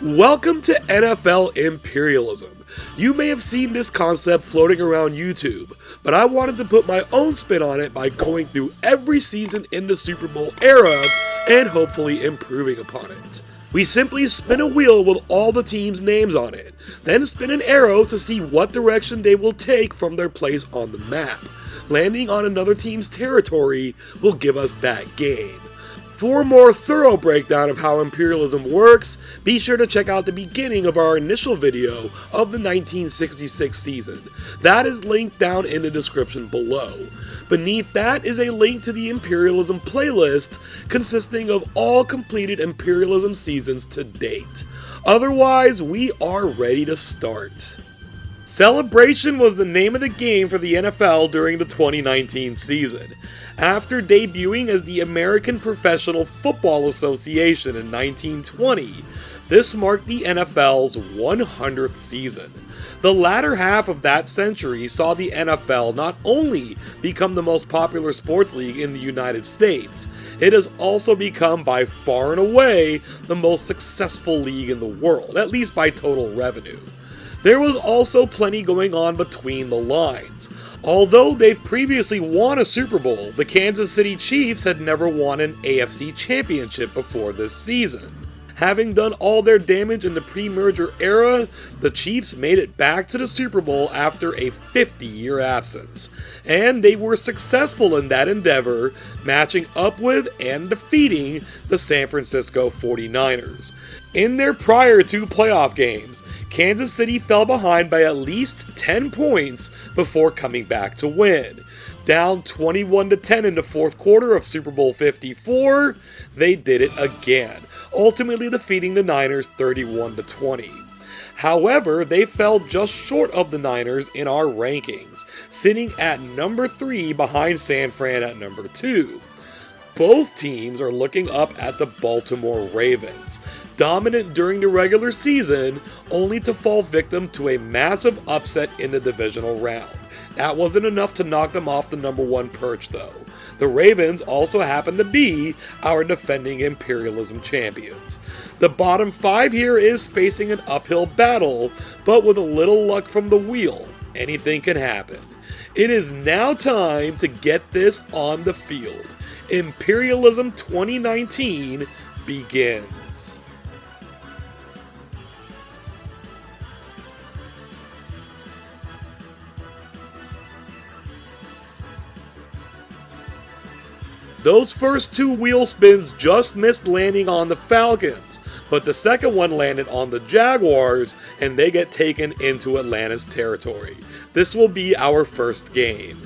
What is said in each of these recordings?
Welcome to NFL Imperialism. You may have seen this concept floating around YouTube, but I wanted to put my own spin on it by going through every season in the Super Bowl era and hopefully improving upon it. We simply spin a wheel with all the teams' names on it, then spin an arrow to see what direction they will take from their place on the map. Landing on another team's territory will give us that game. For a more thorough breakdown of how imperialism works, be sure to check out the beginning of our initial video of the 1966 season. That is linked down in the description below. Beneath that is a link to the imperialism playlist consisting of all completed imperialism seasons to date. Otherwise, we are ready to start. Celebration was the name of the game for the NFL during the 2019 season. After debuting as the American Professional Football Association in 1920, this marked the NFL's 100th season. The latter half of that century saw the NFL not only become the most popular sports league in the United States, it has also become by far and away the most successful league in the world, at least by total revenue. There was also plenty going on between the lines. Although they've previously won a Super Bowl, the Kansas City Chiefs had never won an AFC championship before this season. Having done all their damage in the pre-merger era, the Chiefs made it back to the Super Bowl after a 50-year absence. And they were successful in that endeavor, matching up with and defeating the San Francisco 49ers. In their prior two playoff games, Kansas City fell behind by at least 10 points before coming back to win. Down 21-10 in the fourth quarter of Super Bowl 54, they did it again, ultimately defeating the Niners 31-20. However, they fell just short of the Niners in our rankings, sitting at number 3 behind San Fran at number 2. Both teams are looking up at the Baltimore Ravens, dominant during the regular season, only to fall victim to a massive upset in the divisional round. That wasn't enough to knock them off the number 1 perch though. The Ravens also happen to be our defending imperialism champions. The bottom 5 here is facing an uphill battle, but with a little luck from the wheel, anything can happen. It is now time to get this on the field. Imperialism 2019 begins. Those first 2 wheel spins just missed landing on the Falcons, but the second one landed on the Jaguars, and they get taken into Atlanta's territory. This will be our first game.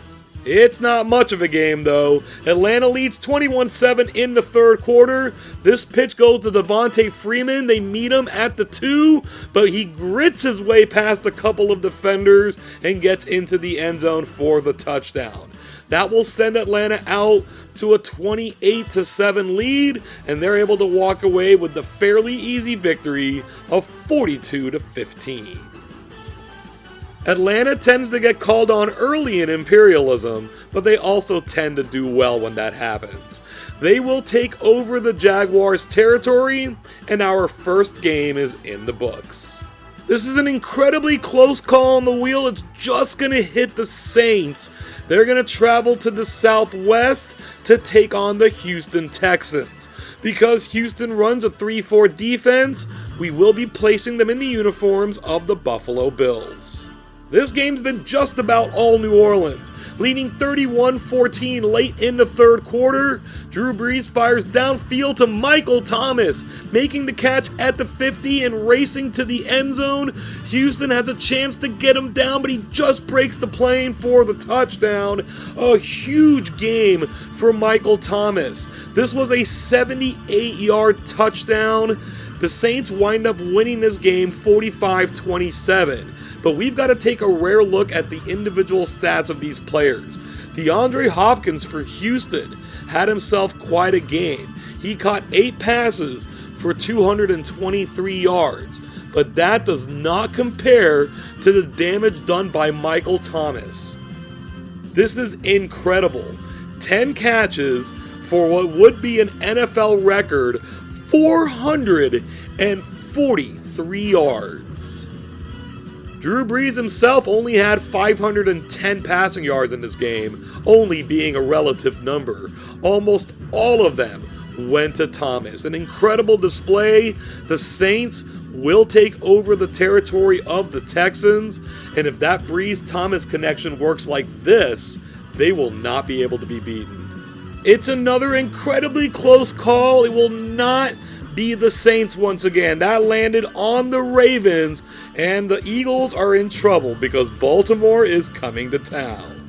It's not much of a game though. Atlanta leads 21-7 in the third quarter. This pitch goes to Devontae Freeman. They meet him at the 2, but he grits his way past a couple of defenders and gets into the end zone for the touchdown. That will send Atlanta out to a 28-7 lead, and they're able to walk away with the fairly easy victory of 42-15. Atlanta tends to get called on early in imperialism, but they also tend to do well when that happens. They will take over the Jaguars' territory, and our first game is in the books. This is an incredibly close call on the wheel. It's just going to hit the Saints. They're going to travel to the southwest to take on the Houston Texans. Because Houston runs a 3-4 defense, we will be placing them in the uniforms of the Buffalo Bills. This game's been just about all New Orleans. Leading 31-14 late in the third quarter, Drew Brees fires downfield to Michael Thomas, making the catch at the 50 and racing to the end zone. Houston has a chance to get him down, but he just breaks the plane for the touchdown. A huge game for Michael Thomas. This was a 78-yard touchdown. The Saints wind up winning this game 45-27. But we've got to take a rare look at the individual stats of these players. DeAndre Hopkins for Houston had himself quite a game. He caught 8 passes for 223 yards, but that does not compare to the damage done by Michael Thomas. This is incredible. 10 catches for what would be an NFL record 443 3 yards. Drew Brees himself only had 510 passing yards in this game, only being a relative number. Almost all of them went to Thomas. An incredible display. The Saints will take over the territory of the Texans, and if that Brees-Thomas connection works like this, they will not be able to be beaten. It's another incredibly close call. It will not be the Saints once again. That landed on the Ravens, and the Eagles are in trouble because Baltimore is coming to town.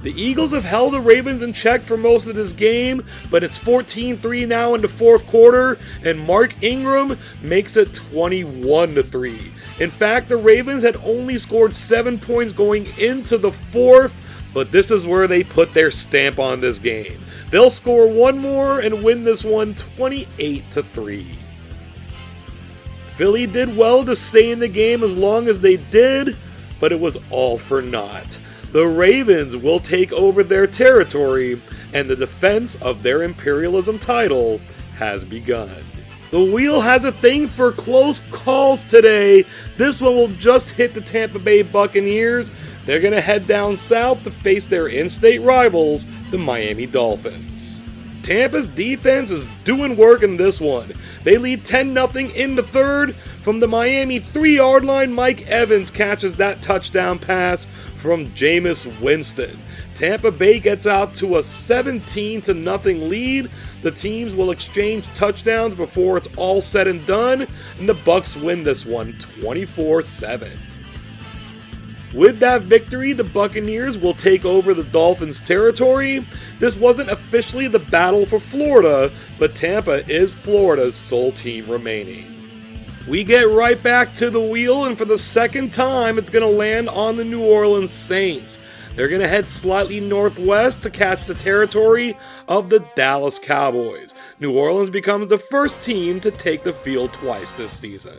The Eagles have held the Ravens in check for most of this game, but it's 14-3 now in the fourth quarter, and Mark Ingram makes it 21-3. In fact, the Ravens had only scored 7 points going into the fourth, but this is where they put their stamp on this game. They'll score one more and win this one 28-3. Philly did well to stay in the game as long as they did, but it was all for naught. The Ravens will take over their territory, and the defense of their Imperialism title has begun. The wheel has a thing for close calls today. This one will just hit the Tampa Bay Buccaneers. They're going to head down south to face their in-state rivals, the Miami Dolphins. Tampa's defense is doing work in this one. They lead 10-0 in the third. From the Miami 3-yard line, Mike Evans catches that touchdown pass from Jameis Winston. Tampa Bay gets out to a 17-0 lead. The teams will exchange touchdowns before it's all said and done, and the Bucs win this one 24-7. With that victory, the Buccaneers will take over the Dolphins' territory. This wasn't officially the battle for Florida, but Tampa is Florida's sole team remaining. We get right back to the wheel, and for the second time, it's going to land on the New Orleans Saints. They're going to head slightly northwest to catch the territory of the Dallas Cowboys. New Orleans becomes the first team to take the field twice this season.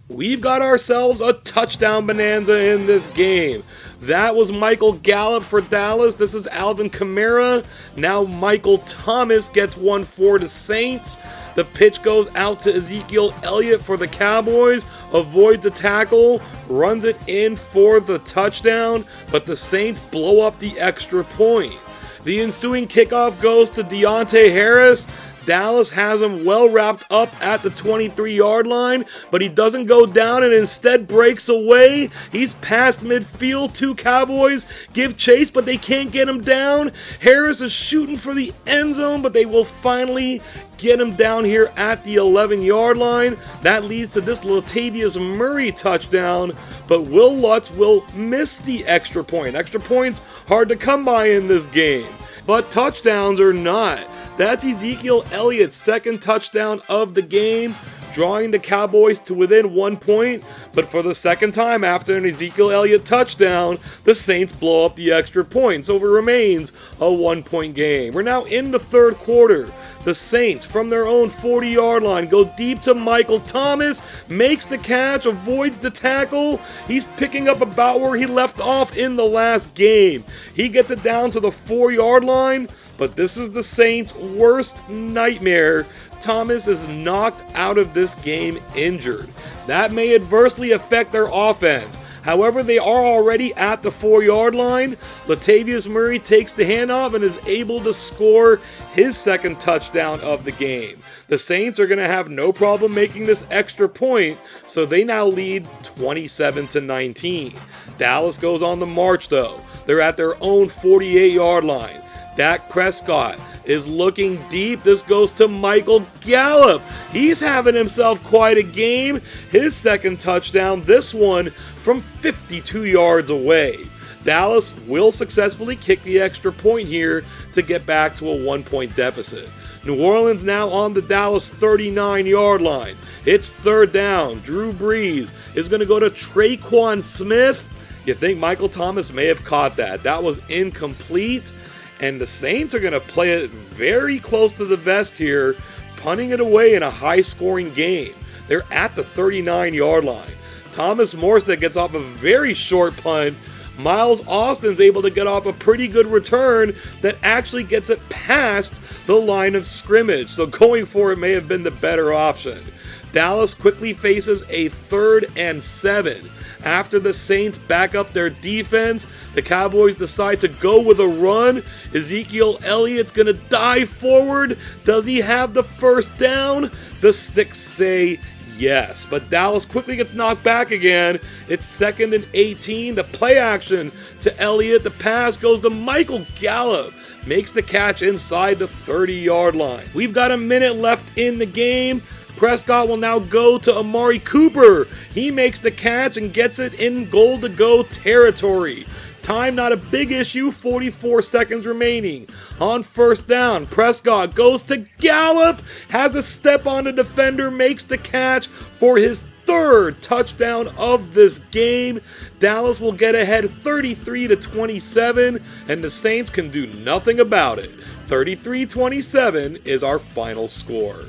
We've got ourselves a touchdown bonanza in this game. That was Michael Gallup for Dallas. This is Alvin Kamara. Now Michael Thomas gets one for the Saints. The pitch goes out to Ezekiel Elliott for the Cowboys. Avoids the tackle. Runs it in for the touchdown. But the Saints blow up the extra point. The ensuing kickoff goes to Deontay Harris. Dallas has him well wrapped up at the 23-yard line, but he doesn't go down and instead breaks away. He's past midfield. Two Cowboys give chase, but they can't get him down. Harris is shooting for the end zone, but they will finally get him down here at the 11-yard line. That leads to this Latavius Murray touchdown, but Will Lutz will miss the extra point. Extra points hard to come by in this game, but touchdowns are not. That's Ezekiel Elliott's second touchdown of the game, drawing the Cowboys to within 1 point. But for the second time after an Ezekiel Elliott touchdown, the Saints blow up the extra point, so it remains a 1-point game. We're now in the third quarter. The Saints, from their own 40-yard line, go deep to Michael Thomas, makes the catch, avoids the tackle. He's picking up about where he left off in the last game. He gets it down to the 4-yard line, but this is the Saints' worst nightmare. Thomas is knocked out of this game injured. That may adversely affect their offense. However, they are already at the 4-yard line. Latavius Murray takes the handoff and is able to score his second touchdown of the game. The Saints are going to have no problem making this extra point, so they now lead 27-19. Dallas goes on the march though. They're at their own 48-yard line. Dak Prescott is looking deep. This goes to Michael Gallup. He's having himself quite a game. His second touchdown, this one from 52 yards away. Dallas will successfully kick the extra point here to get back to a 1-point deficit. New Orleans now on the Dallas 39-yard line. It's third down. Drew Brees is going to go to Traquan Smith. You think Michael Thomas may have caught that. That was incomplete. And the Saints are going to play it very close to the vest here, punting it away in a high-scoring game. They're at the 39-yard line. Thomas Morstead gets off a very short punt. Miles Austin's able to get off a pretty good return that actually gets it past the line of scrimmage. So going for it may have been the better option. Dallas quickly faces a 3rd and 7. After the Saints back up their defense, the Cowboys decide to go with a run. Ezekiel Elliott's going to dive forward. Does he have the first down? The sticks say yes, but Dallas quickly gets knocked back again. It's 2nd and 18. The play action to Elliott. The pass goes to Michael Gallup. Makes the catch inside the 30-yard line. We've got a minute left in the game. Prescott will now go to Amari Cooper. He makes the catch and gets it in goal-to-go territory. Time not a big issue, 44 seconds remaining. On first down, Prescott goes to Gallup, has a step on the defender, makes the catch for his 3rd touchdown of this game. Dallas will get ahead 33-27, and the Saints can do nothing about it. 33-27 is our final score.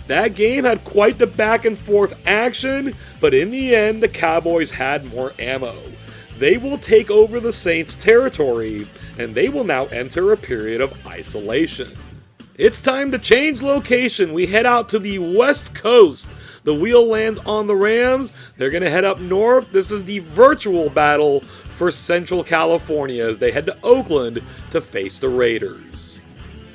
That game had quite the back and forth action, but in the end, the Cowboys had more ammo. They will take over the Saints' territory, and they will now enter a period of isolation. It's time to change location. We head out to the West Coast. The wheel lands on the Rams. They're going to head up north. This is the virtual battle for Central California as they head to Oakland to face the Raiders.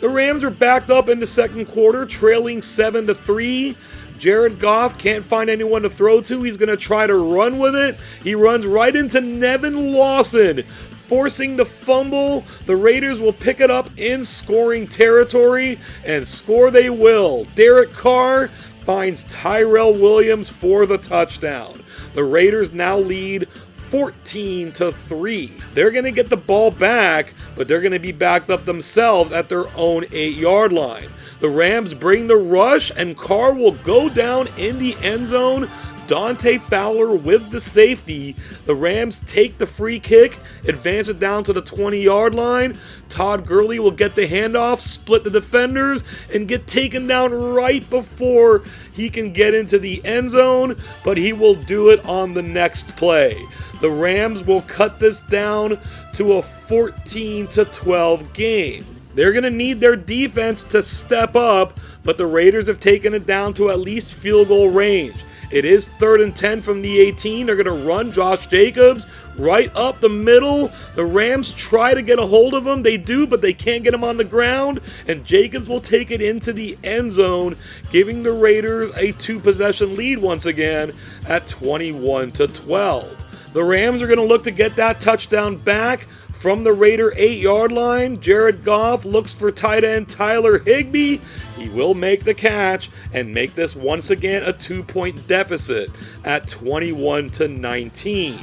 The Rams are backed up in the second quarter, trailing 7-3. Jared Goff can't find anyone to throw to. He's going to try to run with it. He runs right into Nevin Lawson, forcing the fumble. The Raiders will pick it up in scoring territory, and score they will. Derek Carr finds Tyrell Williams for the touchdown. The Raiders now lead 14-3. They're going to get the ball back, but they're going to be backed up themselves at their own 8-yard line. The Rams bring the rush, and Carr will go down in the end zone. Dante Fowler with the safety. The Rams take the free kick, advance it down to the 20-yard line. Todd Gurley will get the handoff, split the defenders, and get taken down right before he can get into the end zone, but he will do it on the next play. The Rams will cut this down to a 14-12 game. They're going to need their defense to step up, but the Raiders have taken it down to at least field goal range. It is 3rd and 10 from the 18. They're going to run Josh Jacobs right up the middle. The Rams try to get a hold of him. They do, but they can't get him on the ground. And Jacobs will take it into the end zone, giving the Raiders a 2-possession lead once again at 21-12. The Rams are going to look to get that touchdown back. From the Raider 8-yard line, Jared Goff looks for tight end Tyler Higbee. He will make the catch and make this once again a 2-point deficit at 21-19.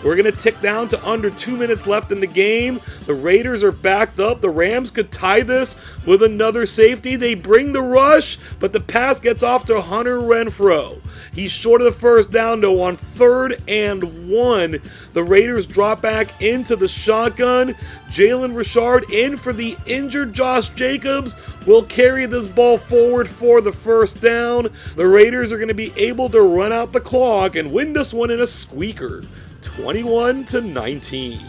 We're going to tick down to under 2 minutes left in the game. The Raiders are backed up. The Rams could tie this with another safety. They bring the rush, but the pass gets off to Hunter Renfrow. He's short of the first down, though, on 3rd and 1. The Raiders drop back into the shotgun. Jalen Richard in for the injured Josh Jacobs will carry this ball forward for the first down. The Raiders are going to be able to run out the clock and win this one in a squeaker, 21-19.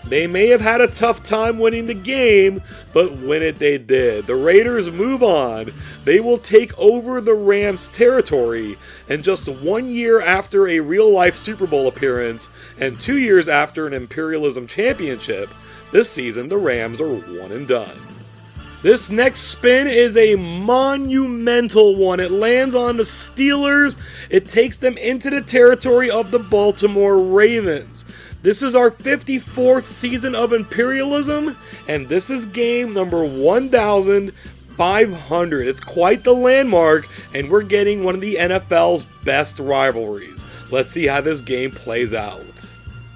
They may have had a tough time winning the game, but win it they did. The Raiders move on. They will take over the Rams' territory, and just 1 year after a real-life Super Bowl appearance and 2 years after an Imperialism championship, this season the Rams are one and done. This next spin is a monumental one. It lands on the Steelers. It takes them into the territory of the Baltimore Ravens. This is our 54th season of Imperialism, and this is game number 1,500. It's quite the landmark, and we're getting one of the NFL's best rivalries. Let's see how this game plays out.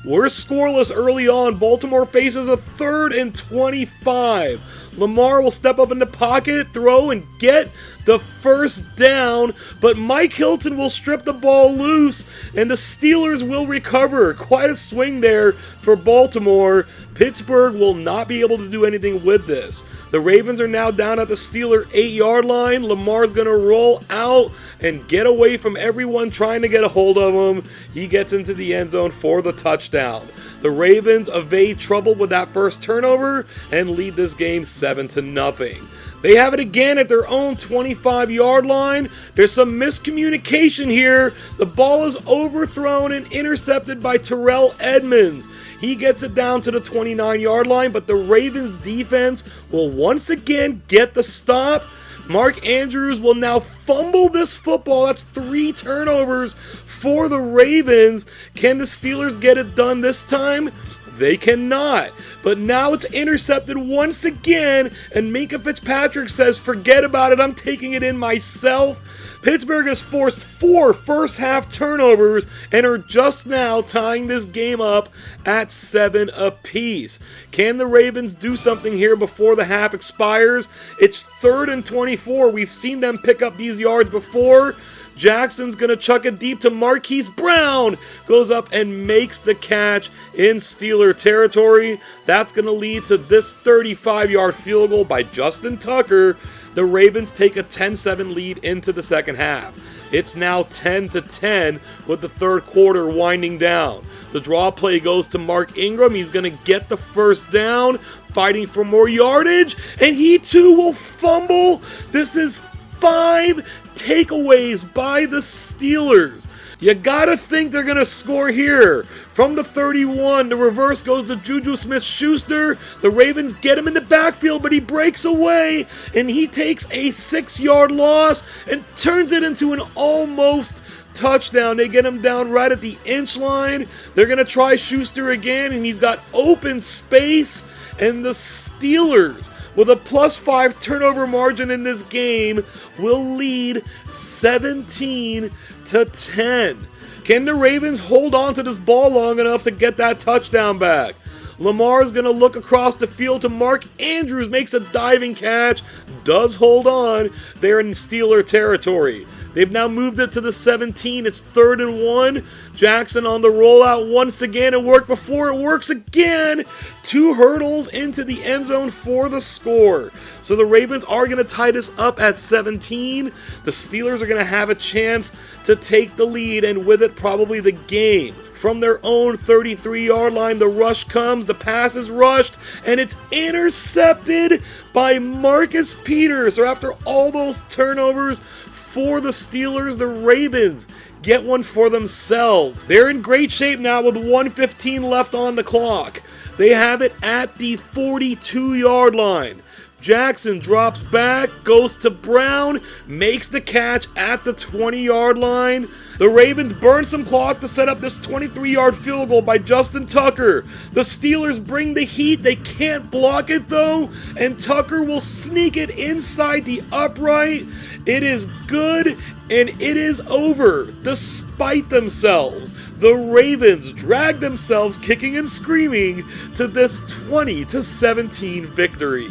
We're scoreless early on. Baltimore faces a 3rd and 25. Lamar will step up in the pocket, throw, and get the first down, but Mike Hilton will strip the ball loose, and the Steelers will recover. Quite a swing there for Baltimore. Pittsburgh will not be able to do anything with this. The Ravens are now down at the Steeler 8-yard line. Lamar's going to roll out and get away from everyone trying to get a hold of him. He gets into the end zone for the touchdown. The Ravens evade trouble with that first turnover and lead this game 7-0. They have it again at their own 25-yard line. There's some miscommunication here. The ball is overthrown and intercepted by Terrell Edmonds. He gets it down to the 29-yard line, but the Ravens defense will once again get the stop. Mark Andrews will now fumble this football. That's 3 turnovers for the Ravens. Can the Steelers get it done this time? They cannot. But now it's intercepted once again, and Minkah Fitzpatrick says, forget about it, I'm taking it in myself. Pittsburgh has forced 4 first-half turnovers and are just now tying this game up at 7 apiece. Can the Ravens do something here before the half expires? It's 3rd and 24. We've seen them pick up these yards before. Jackson's going to chuck it deep to Marquise Brown. Goes up and makes the catch in Steeler territory. That's going to lead to this 35-yard field goal by Justin Tucker. The Ravens take a 10-7 lead into the second half. It's now 10-10 with the third quarter winding down. The draw play goes to Mark Ingram. He's going to get the first down, fighting for more yardage, and he too will fumble. This is 5 takeaways by the Steelers. You gotta think they're gonna score here. From the 31, the reverse goes to Juju Smith-Schuster. The Ravens get him in the backfield, but he breaks away, and he takes a 6-yard loss and turns it into an almost touchdown. They get him down right at the inch line. They're gonna try Schuster again, and he's got open space, and the Steelers, with a +5 turnover margin in this game, will lead 17-10. Can the Ravens hold on to this ball long enough to get that touchdown back? Lamar's going to look across the field to Mark Andrews, makes a diving catch, does hold on. They're in Steeler territory. They've now moved it to the 17. It's 3rd and 1. Jackson on the rollout once again. It worked before. It works again. 2 hurdles into the end zone for the score. So the Ravens are going to tie this up at 17. The Steelers are going to have a chance to take the lead, and with it probably the game. From their own 33-yard line, the rush comes, the pass is rushed, and it's intercepted by Marcus Peters. So after all those turnovers for the Steelers, the Ravens get one for themselves. They're in great shape now with 1:15 left on the clock. They have it at the 42-yard line. Jackson drops back, goes to Brown, makes the catch at the 20-yard line. The Ravens burn some clock to set up this 23-yard field goal by Justin Tucker. The Steelers bring the heat. They can't block it though, and Tucker will sneak it inside the upright. It is good, and it is over. Despite themselves, the Ravens drag themselves kicking and screaming to this 20-17 victory.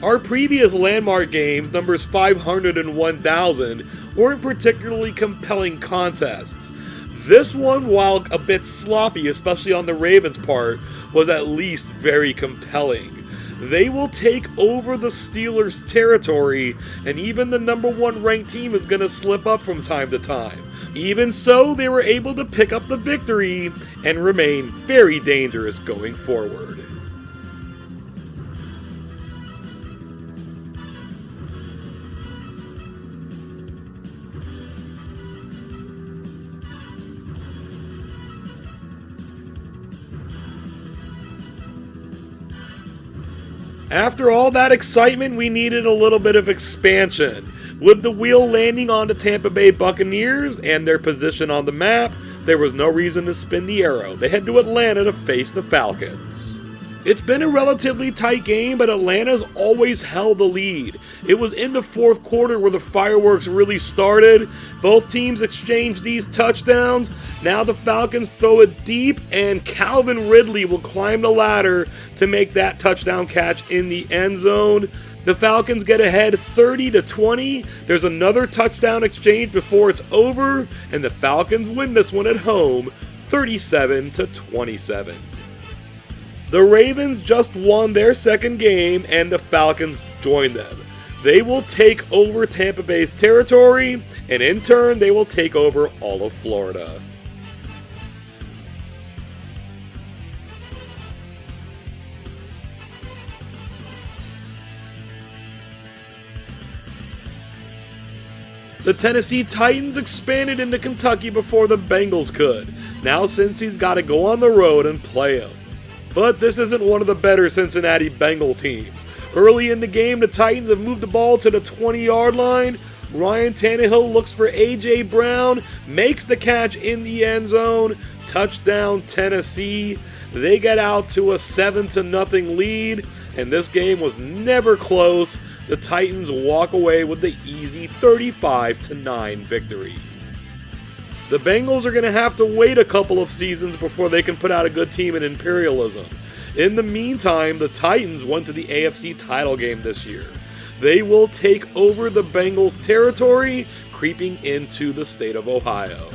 Our previous landmark games, numbers 500 and 1000, weren't particularly compelling contests. This one, while a bit sloppy, especially on the Ravens' part, was at least very compelling. They will take over the Steelers' territory, and even the number 1 ranked team is going to slip up from time to time. Even so, they were able to pick up the victory and remain very dangerous going forward. After all that excitement, we needed a little bit of expansion. With the wheel landing on the Tampa Bay Buccaneers and their position on the map, there was no reason to spin the arrow. They head to Atlanta to face the Falcons. It's been a relatively tight game, but Atlanta's always held the lead. It was in the fourth quarter where the fireworks really started. Both teams exchanged these touchdowns. Now the Falcons throw it deep, and Calvin Ridley will climb the ladder to make that touchdown catch in the end zone. The Falcons get ahead 30-20. There's another touchdown exchange before it's over, and the Falcons win this one at home 37-27. The Ravens just won their second game, and the Falcons join them. They will take over Tampa Bay's territory, and in turn, they will take over all of Florida. The Tennessee Titans expanded into Kentucky before the Bengals could. Now Cincy's got to go on the road and play them. But this isn't one of the better Cincinnati Bengal teams. Early in the game, the Titans have moved the ball to the 20-yard line. Ryan Tannehill looks for A.J. Brown, makes the catch in the end zone. Touchdown Tennessee. They get out to a 7-0 lead, and this game was never close. The Titans walk away with the easy 35-9 victory. The Bengals are going to have to wait a couple of seasons before they can put out a good team in Imperialism. In the meantime, the Titans went to the AFC title game this year. They will take over the Bengals' territory, creeping into the state of Ohio.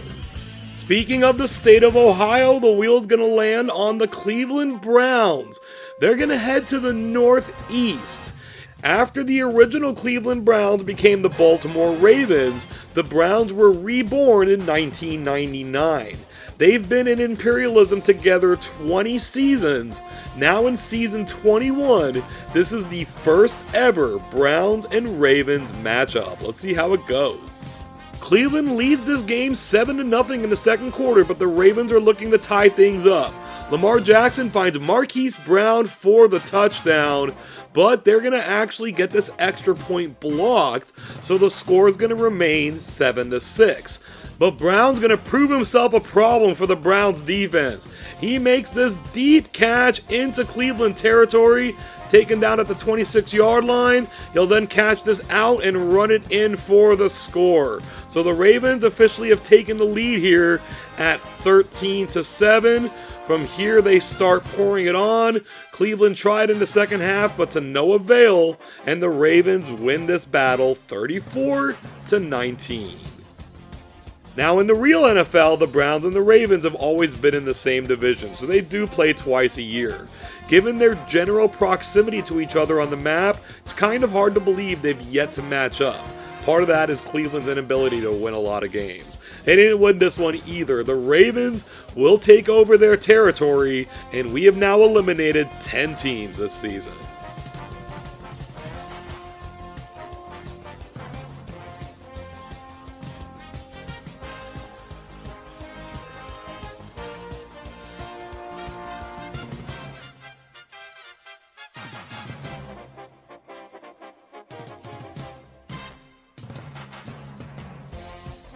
Speaking of the state of Ohio, the wheel's going to land on the Cleveland Browns. They're going to head to the Northeast. After the original Cleveland Browns became the Baltimore Ravens, the Browns were reborn in 1999. They've been in Imperialism together 20 seasons. Now in season 21, this is the first ever Browns and Ravens matchup. Let's see how it goes. Cleveland leads this game 7-0 in the second quarter, but the Ravens are looking to tie things up. Lamar Jackson finds Marquise Brown for the touchdown, but they're going to actually get this extra point blocked, so the score is going to remain 7-6. But Brown's going to prove himself a problem for the Browns defense. He makes this deep catch into Cleveland territory, taken down at the 26-yard line. He'll then catch this out and run it in for the score. So the Ravens officially have taken the lead here at 13-7. From here, they start pouring it on. Cleveland tried in the second half, but to no avail, and the Ravens win this battle 34-19. Now in the real NFL, the Browns and the Ravens have always been in the same division, so they do play twice a year. Given their general proximity to each other on the map, it's kind of hard to believe they've yet to match up. Part of that is Cleveland's inability to win a lot of games. They didn't win this one either. The Ravens will take over their territory, and we have now eliminated 10 teams this season.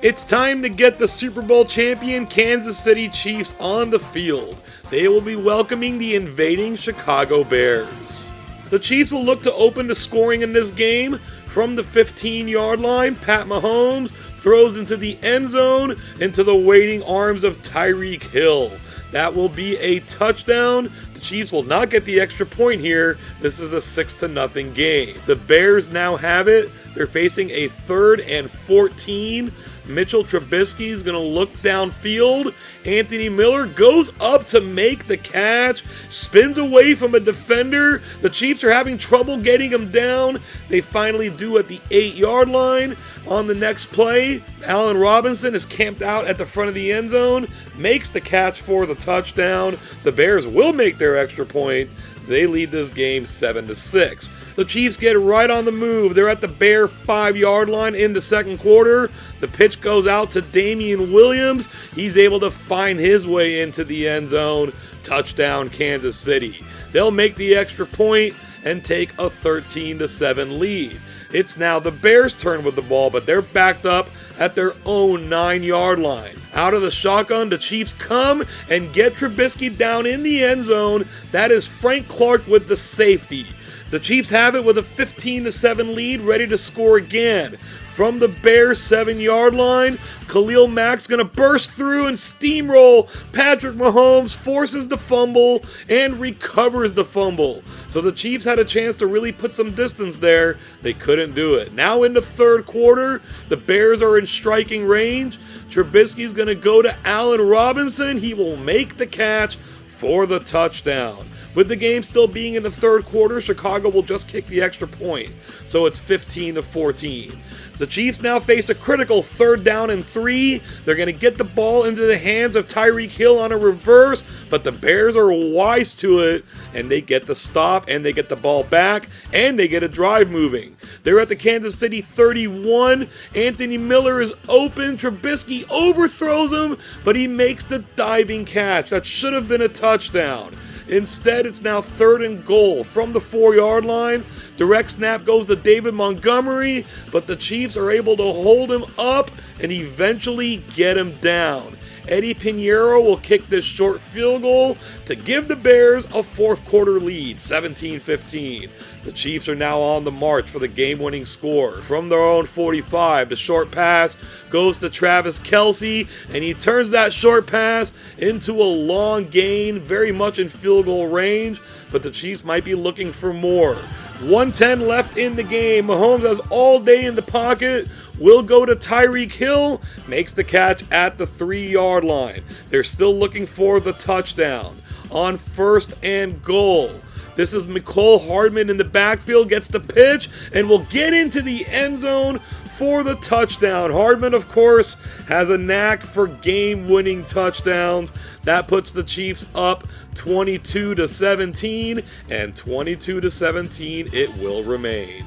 It's time to get the Super Bowl champion Kansas City Chiefs on the field. They will be welcoming the invading Chicago Bears. The Chiefs will look to open the scoring in this game. From the 15-yard line, Pat Mahomes throws into the end zone into the waiting arms of Tyreek Hill. That will be a touchdown. The Chiefs will not get the extra point here. This is a 6-0 game. The Bears now have it. They're facing a 3rd and 14. Mitchell Trubisky is going to look downfield. Anthony Miller goes up to make the catch, spins away from a defender. The Chiefs are having trouble getting him down. They finally do at the 8-yard line. On the next play, Allen Robinson is camped out at the front of the end zone, makes the catch for the touchdown. The Bears will make their extra point. They lead this game 7-6. The Chiefs get right on the move. They're at the Bear 5-yard line in the second quarter. The pitch goes out to Damian Williams. He's able to find his way into the end zone. Touchdown, Kansas City. They'll make the extra point and take a 13-7 lead. It's now the Bears' turn with the ball, but they're backed up at their own 9-yard line. Out of the shotgun, the Chiefs come and get Trubisky down in the end zone. That is Frank Clark with the safety. The Chiefs have it with a 15-7 lead, ready to score again. From the Bears' 7-yard line, Khalil Mack's going to burst through and steamroll. Patrick Mahomes forces the fumble and recovers the fumble. So the Chiefs had a chance to really put some distance there. They couldn't do it. Now in the third quarter, the Bears are in striking range. Trubisky's going to go to Allen Robinson. He will make the catch for the touchdown. With the game still being in the third quarter, Chicago will just kick the extra point, so it's 15-14. The Chiefs now face a critical 3rd down and 3. They're going to get the ball into the hands of Tyreek Hill on a reverse, but the Bears are wise to it, and they get the stop, and they get the ball back, and they get a drive moving. They're at the Kansas City 31. Anthony Miller is open. Trubisky overthrows him, but he makes the diving catch. That should have been a touchdown. Instead, it's now 3rd and goal from the 4-yard line. Direct snap goes to David Montgomery, but the Chiefs are able to hold him up and eventually get him down. Eddie Pinheiro will kick this short field goal to give the Bears a 4th quarter lead, 17-15. The Chiefs are now on the march for the game-winning score. From their own 45, the short pass goes to Travis Kelce, and he turns that short pass into a long gain, very much in field goal range, but the Chiefs might be looking for more. 1:10 left in the game. Mahomes has all day in the pocket. Will go to Tyreek Hill, makes the catch at the 3-yard line. They're still looking for the touchdown. On 1st and goal, this is Mecole Hardman in the backfield, gets the pitch, and will get into the end zone for the touchdown. Hardman, of course, has a knack for game-winning touchdowns. That puts the Chiefs up 22-17, and 22-17 it will remain.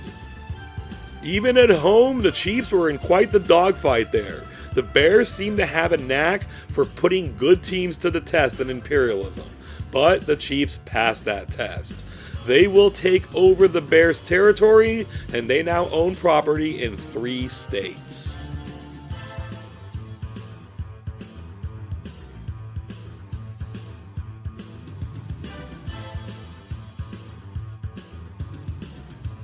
Even at home, the Chiefs were in quite the dogfight there. The Bears seem to have a knack for putting good teams to the test in Imperialism, but the Chiefs passed that test. They will take over the Bears' territory, and they now own property in 3 states.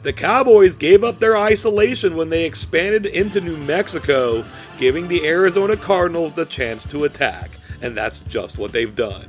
The Cowboys gave up their isolation when they expanded into New Mexico, giving the Arizona Cardinals the chance to attack, and that's just what they've done.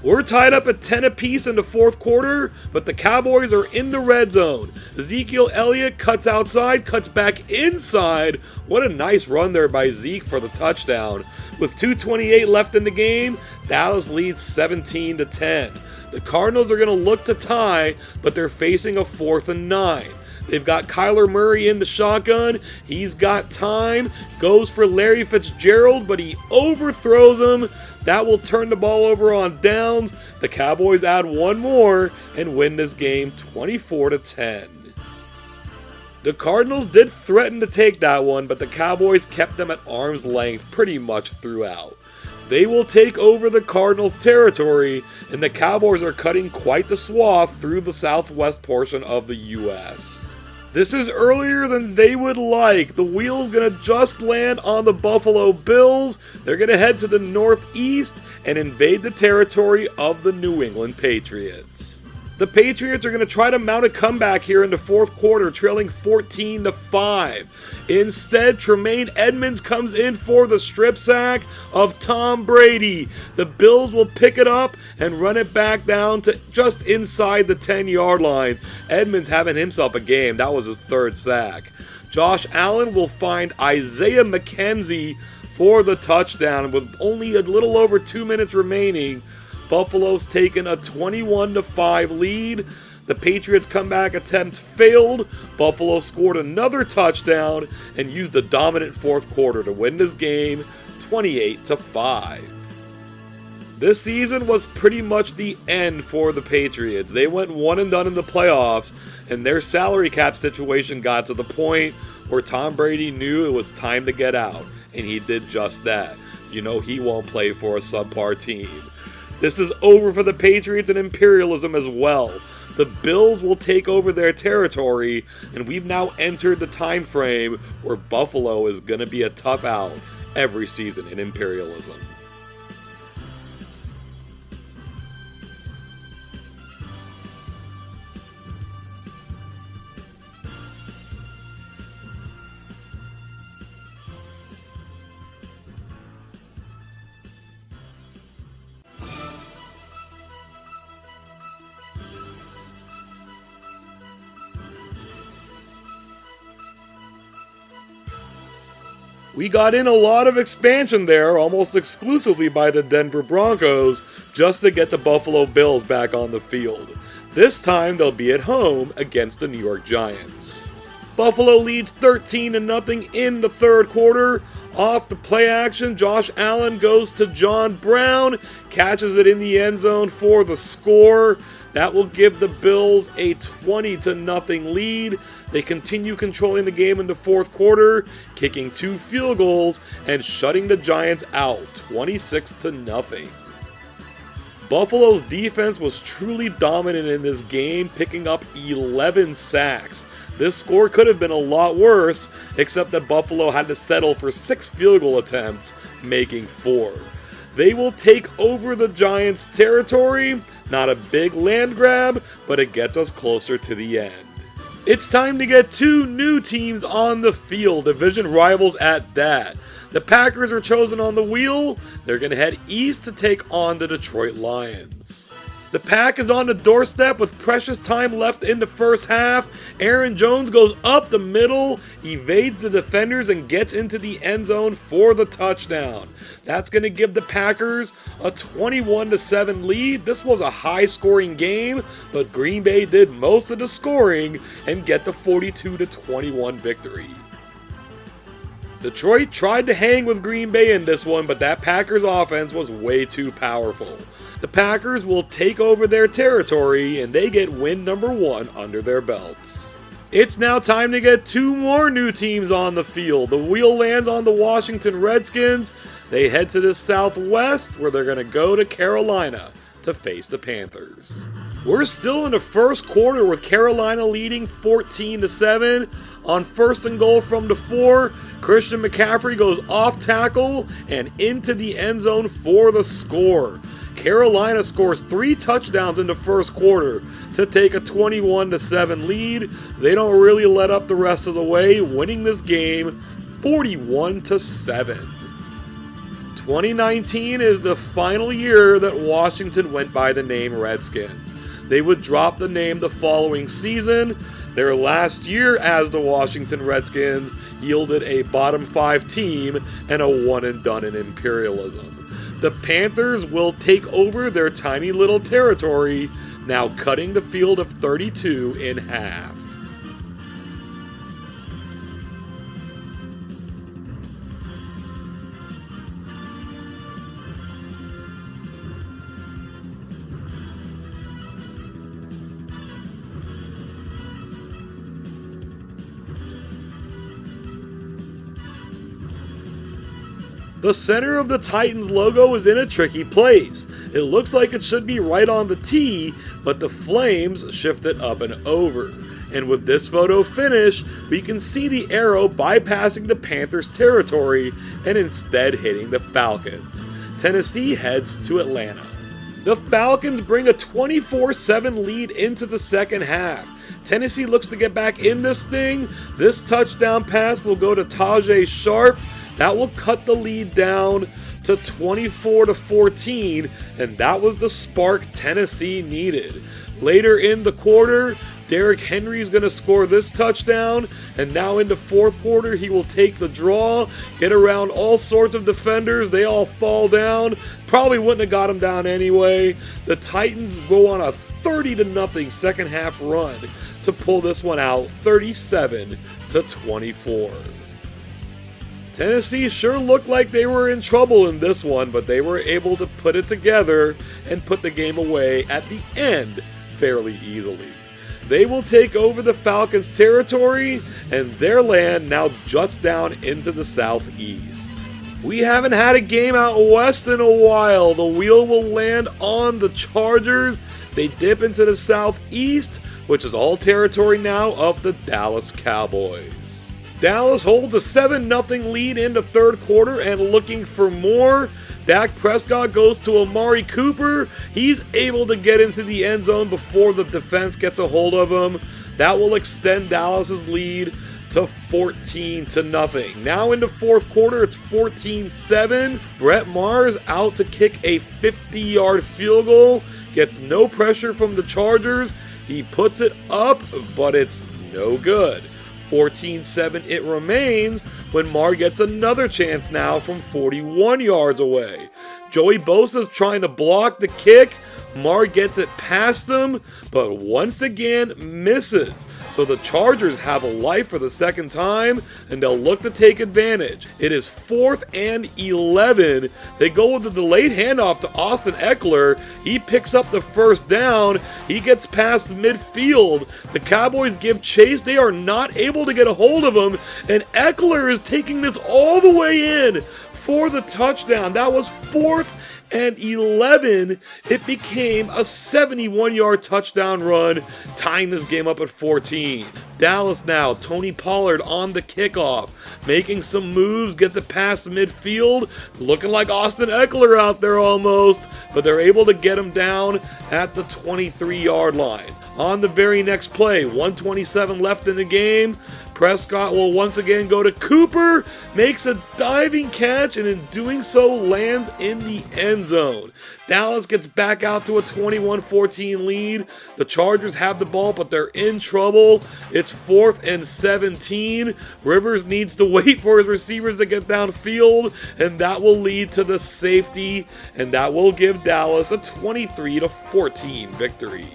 We're tied up at 10 apiece in the 4th quarter, but the Cowboys are in the red zone. Ezekiel Elliott cuts outside, cuts back inside. What a nice run there by Zeke for the touchdown. With 2:28 left in the game, Dallas leads 17-10. The Cardinals are going to look to tie, but they're facing a 4th and 9. They've got Kyler Murray in the shotgun. He's got time. Goes for Larry Fitzgerald, but he overthrows him. That will turn the ball over on downs. The Cowboys add one more and win this game 24-10. The Cardinals did threaten to take that one, but the Cowboys kept them at arm's length pretty much throughout. They will take over the Cardinals' territory, and the Cowboys are cutting quite the swath through the southwest portion of the U.S. This is earlier than they would like. The wheel's going to just land on the Buffalo Bills. They're going to head to the northeast and invade the territory of the New England Patriots. The Patriots are going to try to mount a comeback here in the 4th quarter, trailing 14-5. Instead, Tremaine Edmonds comes in for the strip sack of Tom Brady. The Bills will pick it up and run it back down to just inside the 10-yard line. Edmonds having himself a game. That was his 3rd sack. Josh Allen will find Isaiah McKenzie for the touchdown with only a little over 2 minutes remaining. Buffalo's taken a 21-5 lead. The Patriots' comeback attempt failed. Buffalo scored another touchdown and used a dominant 4th quarter to win this game 28-5. This season was pretty much the end for the Patriots. They went one and done in the playoffs, and their salary cap situation got to the point where Tom Brady knew it was time to get out, and he did just that. You know he won't play for a subpar team. This is over for the Patriots and Imperialism as well. The Bills will take over their territory, and we've now entered the time frame where Buffalo is going to be a tough out every season in Imperialism. We got in a lot of expansion there, almost exclusively by the Denver Broncos, just to get the Buffalo Bills back on the field. This time they'll be at home against the New York Giants. Buffalo leads 13-0 in the third quarter. Off the play action, Josh Allen goes to John Brown, catches it in the end zone for the score. That will give the Bills a 20-0 lead. They continue controlling the game in the fourth quarter, kicking 2 field goals and shutting the Giants out 26-0. Buffalo's defense was truly dominant in this game, picking up 11 sacks. This score could have been a lot worse, except that Buffalo had to settle for 6 field goal attempts, making 4. They will take over the Giants' territory. Not a big land grab, but it gets us closer to the end. It's time to get 2 new teams on the field, division rivals at that. The Packers are chosen on the wheel. They're going to head east to take on the Detroit Lions. The Pack is on the doorstep with precious time left in the first half. Aaron Jones goes up the middle, evades the defenders, and gets into the end zone for the touchdown. That's going to give the Packers a 21-7 lead. This was a high-scoring game, but Green Bay did most of the scoring and get the 42-21 victory. Detroit tried to hang with Green Bay in this one, but that Packers offense was way too powerful. The Packers will take over their territory, and they get win number 1 under their belts. It's now time to get 2 more new teams on the field. The wheel lands on the Washington Redskins. They head to the Southwest, where they're going to go to Carolina to face the Panthers. We're still in the first quarter with Carolina leading 14-7. On first and goal from the 4, Christian McCaffrey goes off tackle and into the end zone for the score. Carolina scores 3 touchdowns in the first quarter to take a 21-7 lead. They don't really let up the rest of the way, winning this game 41-7. 2019 is the final year that Washington went by the name Redskins. They would drop the name the following season. Their last year as the Washington Redskins yielded a bottom 5 team and a one-and-done in Imperialism. The Panthers will take over their tiny little territory, now cutting the field of 32 in half. The center of the Titans logo is in a tricky place. It looks like it should be right on the T, but the flames shift it up and over. And with this photo finish, we can see the arrow bypassing the Panthers' territory and instead hitting the Falcons. Tennessee heads to Atlanta. The Falcons bring a 24-7 lead into the second half. Tennessee looks to get back in this thing. This touchdown pass will go to Tajay Sharp. That will cut the lead down to 24-14, and that was the spark Tennessee needed. Later in the quarter, Derrick Henry is going to score this touchdown, and now in the fourth quarter, he will take the draw, get around all sorts of defenders. They all fall down. Probably wouldn't have got him down anyway. The Titans go on a 30-0 second half run to pull this one out 37-24. Tennessee sure looked like they were in trouble in this one, but they were able to put it together and put the game away at the end fairly easily. They will take over the Falcons' territory, and their land now juts down into the southeast. We haven't had a game out west in a while. The wheel will land on the Chargers. They dip into the southeast, which is all territory now of the Dallas Cowboys. Dallas holds a 7-0 lead in the third quarter and looking for more. Dak Prescott goes to Amari Cooper. He's able to get into the end zone before the defense gets a hold of him. That will extend Dallas's lead to 14-0. Now in the fourth quarter, it's 14-7. Brett Maher's out to kick a 50-yard field goal. Gets no pressure from the Chargers. He puts it up, but it's no good. 14-7 it remains when Marr gets another chance now from 41 yards away. Joey Bosa's trying to block the kick. Marr gets it past him, but once again misses. So the Chargers have a life for the second time, and they'll look to take advantage. It is 4th and 11. They go with a delayed handoff to Austin Ekeler. He picks up the first down. He gets past midfield. The Cowboys give chase. They are not able to get a hold of him, and Ekeler is taking this all the way in for the touchdown. That was 4th and 11. It became a 71-yard touchdown run, tying this game up at 14. Dallas now, Tony Pollard on the kickoff, making some moves, gets it past midfield, looking like Austin Ekeler out there almost, but they're able to get him down at the 23-yard line. On the very next play, 1:27 left in the game, Prescott will once again go to Cooper, makes a diving catch, and in doing so lands in the end zone. Dallas gets back out to a 21-14 lead. The Chargers have the ball, but they're in trouble. It's 4th and 17. Rivers needs to wait for his receivers to get downfield, and that will lead to the safety, and that will give Dallas a 23-14 victory.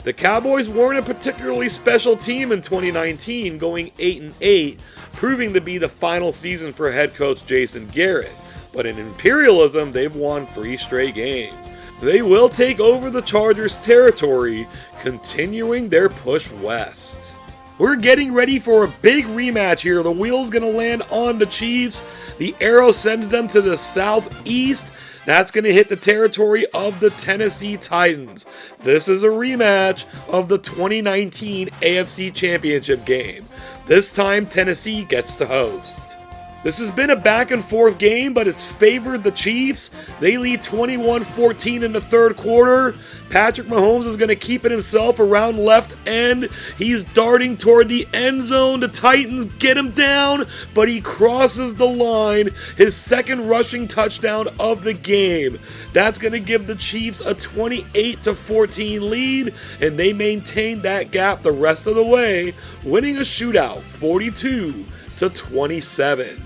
The Cowboys weren't a particularly special team in 2019, going 8-8, proving to be the final season for head coach Jason Garrett. But in Imperialism, they've won 3 straight games. They will take over the Chargers' territory, continuing their push west. We're getting ready for a big rematch here. The wheel's going to land on the Chiefs. The arrow sends them to the southeast. That's going to hit the territory of the Tennessee Titans. This is a rematch of the 2019 AFC Championship game. This time, Tennessee gets to host. This has been a back and forth game, but it's favored the Chiefs. They lead 21-14 in the third quarter. Patrick Mahomes is going to keep it himself around left end. He's darting toward the end zone. The Titans get him down, but he crosses the line. His second rushing touchdown of the game. That's going to give the Chiefs a 28-14 lead, and they maintain that gap the rest of the way, winning a shootout 42-27.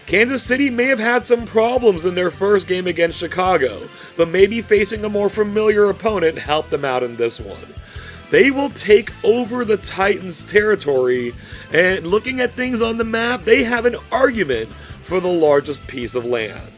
Kansas City may have had some problems in their first game against Chicago, but maybe facing a more familiar opponent helped them out in this one. They will take over the Titans' territory, and looking at things on the map, they have an argument for the largest piece of land.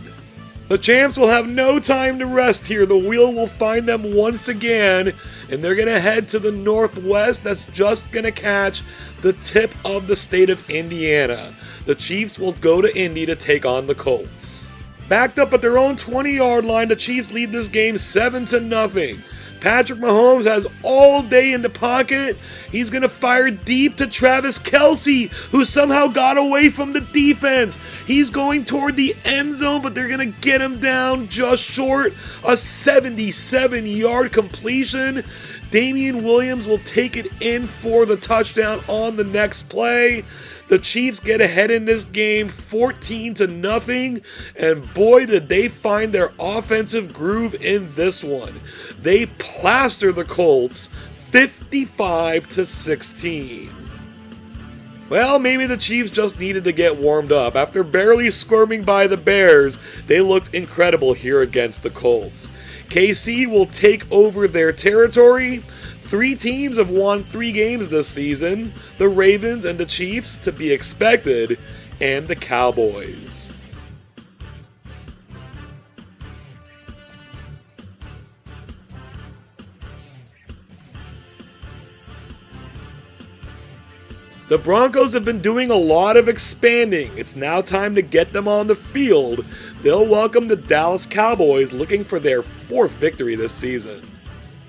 The champs will have no time to rest here. The wheel will find them once again, and they're going to head to the northwest. That's just going to catch the tip of the state of Indiana. The Chiefs will go to Indy to take on the Colts. Backed up at their own 20-yard line, the Chiefs lead this game 7-0. Patrick Mahomes has all day in the pocket. He's going to fire deep to Travis Kelce, who somehow got away from the defense. He's going toward the end zone, but they're going to get him down just short. A 77-yard completion. Damian Williams will take it in for the touchdown on the next play. The Chiefs get ahead in this game 14-0, and boy did they find their offensive groove in this one. They plaster the Colts 55-16. Well, maybe the Chiefs just needed to get warmed up. After barely squirming by the Bears, they looked incredible here against the Colts. KC will take over their territory. 3 teams have won 3 games this season, the Ravens and the Chiefs to be expected, and the Cowboys. The Broncos have been doing a lot of expanding. It's now time to get them on the field. They'll welcome the Dallas Cowboys, looking for their 4th victory this season.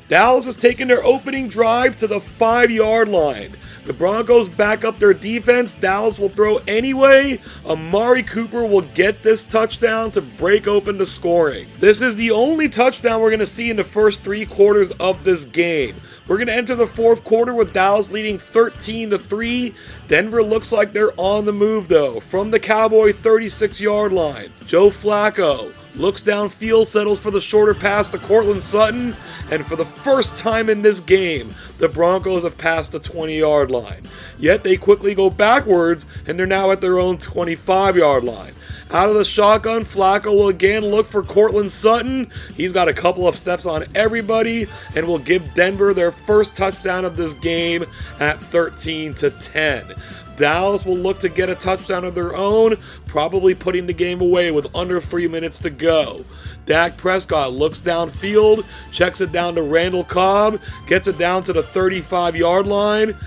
Dallas has taken their opening drive to the 5-yard line. The Broncos back up their defense. Dallas will throw anyway. Amari Cooper will get this touchdown to break open the scoring. This is the only touchdown we're going to see in the first 3 quarters of this game. We're going to enter the 4th quarter with Dallas leading 13-3. Denver looks like they're on the move though. From the Cowboy 36-yard line, Joe Flacco looks downfield, settles for the shorter pass to Courtland Sutton, and for the first time in this game, the Broncos have passed the 20-yard line. Yet they quickly go backwards, and they're now at their own 25-yard line. Out of the shotgun, Flacco will again look for Courtland Sutton. He's got a couple of steps on everybody and will give Denver their first touchdown of this game at 13-10. Dallas will look to get a touchdown of their own, probably putting the game away with under 3 minutes to go. Dak Prescott looks downfield, checks it down to Randall Cobb, gets it down to the 35-yard line.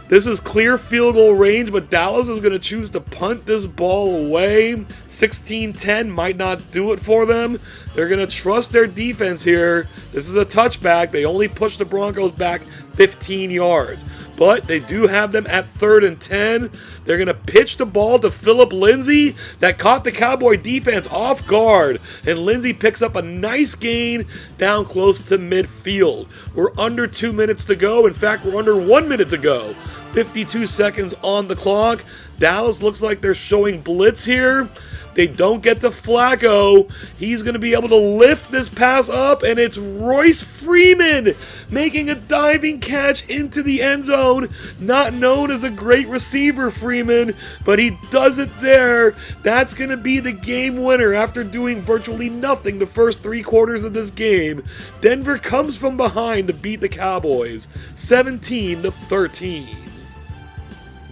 This is clear field goal range, but Dallas is going to choose to punt this ball away. 16-10 might not do it for them. They're going to trust their defense here. This is a touchback. They only push the Broncos back 15 yards. But they do have them at 3rd and 10. They're going to pitch the ball to Phillip Lindsay that caught the Cowboy defense off guard. And Lindsay picks up a nice gain down close to midfield. We're under 2 minutes to go. In fact, we're under 1 minute to go. 52 seconds on the clock. Dallas looks like they're showing blitz here. They don't get to Flacco. He's going to be able to lift this pass up, and it's Royce Freeman making a diving catch into the end zone. Not known as a great receiver, Freeman, but he does it there. That's going to be the game winner after doing virtually nothing the first 3 quarters of this game. Denver comes from behind to beat the Cowboys, 17-13.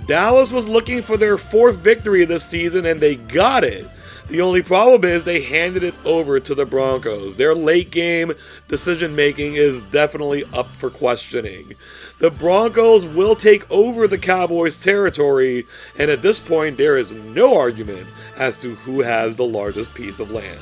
Dallas was looking for their 4th victory this season, and they got it. The only problem is they handed it over to the Broncos. Their late game decision making is definitely up for questioning. The Broncos will take over the Cowboys' territory, and at this point there is no argument as to who has the largest piece of land.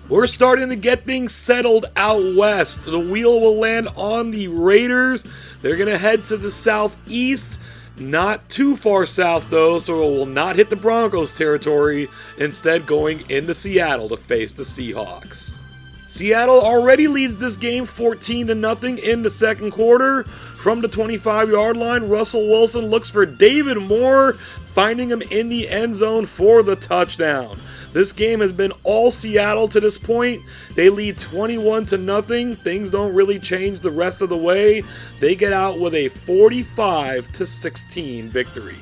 We're starting to get things settled out west. The wheel will land on the Raiders. They're going to head to the southeast. Not too far south though, so it will not hit the Broncos territory, instead going into Seattle to face the Seahawks. Seattle already leads this game 14-0 in the second quarter. From the 25-yard line, Russell Wilson looks for David Moore, finding him in the end zone for the touchdown. This game has been all Seattle to this point. They lead 21-0. Things don't really change the rest of the way. They get out with a 45-16 victory.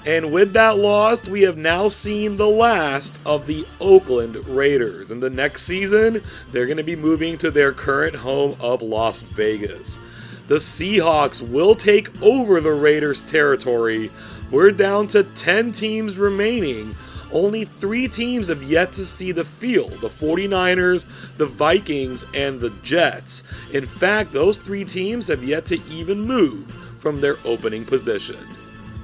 And with that loss, we have now seen the last of the Oakland Raiders. In the next season, they're going to be moving to their current home of Las Vegas. The Seahawks will take over the Raiders' territory. We're down to 10 teams remaining. Only 3 teams have yet to see the field: the 49ers, the Vikings, and the Jets. In fact, those 3 teams have yet to even move from their opening position.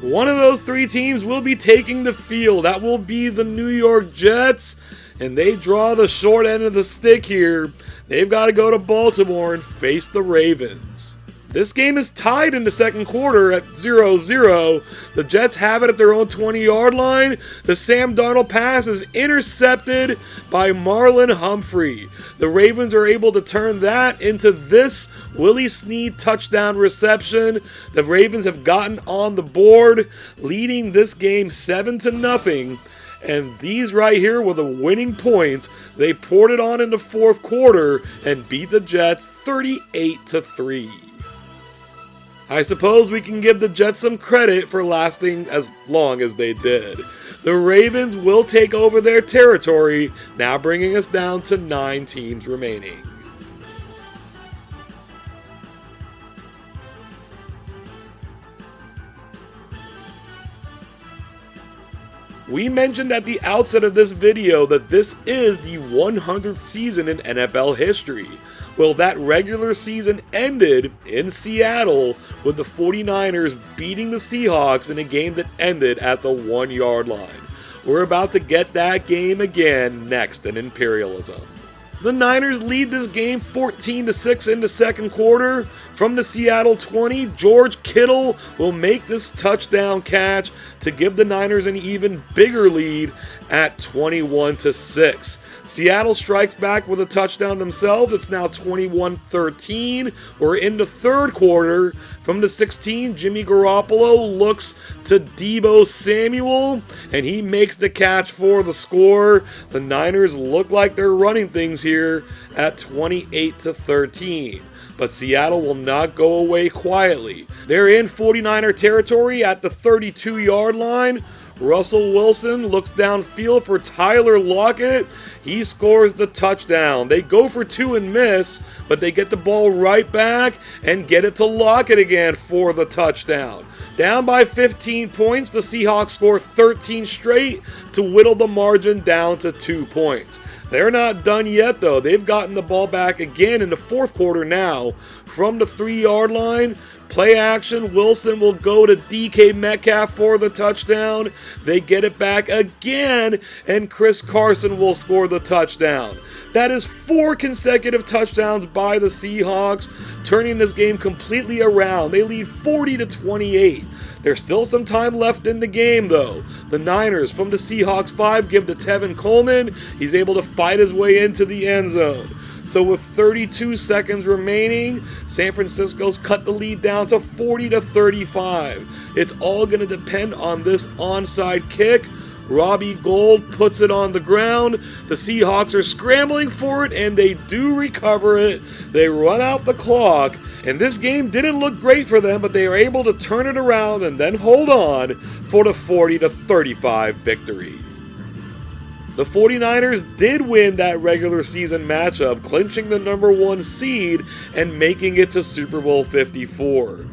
One of those 3 teams will be taking the field. That will be the New York Jets, and they draw the short end of the stick here. They've got to go to Baltimore and face the Ravens. This game is tied in the second quarter at 0-0. The Jets have it at their own 20-yard line. The Sam Darnold pass is intercepted by Marlon Humphrey. The Ravens are able to turn that into this Willie Snead touchdown reception. The Ravens have gotten on the board, leading this game 7-0. And these right here were the winning points. They poured it on in the fourth quarter and beat the Jets 38-3. I suppose we can give the Jets some credit for lasting as long as they did. The Ravens will take over their territory, now bringing us down to 9 teams remaining. We mentioned at the outset of this video that this is the 100th season in NFL history. Well, that regular season ended in Seattle with the 49ers beating the Seahawks in a game that ended at the 1-yard line. We're about to get that game again next in Imperialism. The Niners lead this game 14-6 in the second quarter. From the Seattle 20, George Kittle will make this touchdown catch to give the Niners an even bigger lead at 21-6. Seattle strikes back with a touchdown themselves. It's now 21-13. We're in the third quarter. From the 16, Jimmy Garoppolo looks to Deebo Samuel, and he makes the catch for the score. The Niners look like they're running things here at 28-13. But Seattle will not go away quietly. They're in 49er territory at the 32-yard line. Russell Wilson looks downfield for Tyler Lockett. He scores the touchdown. They go for 2 and miss, but they get the ball right back and get it to Lockett again for the touchdown. Down by 15 points, the Seahawks score 13 straight to whittle the margin down to 2 points. They're not done yet, though. They've gotten the ball back again in the fourth quarter now from the 3-yard line. Play action, Wilson will go to DK Metcalf for the touchdown. They get it back again, and Chris Carson will score the touchdown. That is 4 consecutive touchdowns by the Seahawks, turning this game completely around. They lead 40-28. There's still some time left in the game, though. The Niners, from the Seahawks 5, give to Tevin Coleman. He's able to fight his way into the end zone. So with 32 seconds remaining, San Francisco's cut the lead down to 40-35. It's all going to depend on this onside kick. Robbie Gould puts it on the ground. The Seahawks are scrambling for it, and they do recover it. They run out the clock, and this game didn't look great for them, but they are able to turn it around and then hold on for the 40-35 victory. The 49ers did win that regular season matchup, clinching the number 1 seed and making it to Super Bowl 54.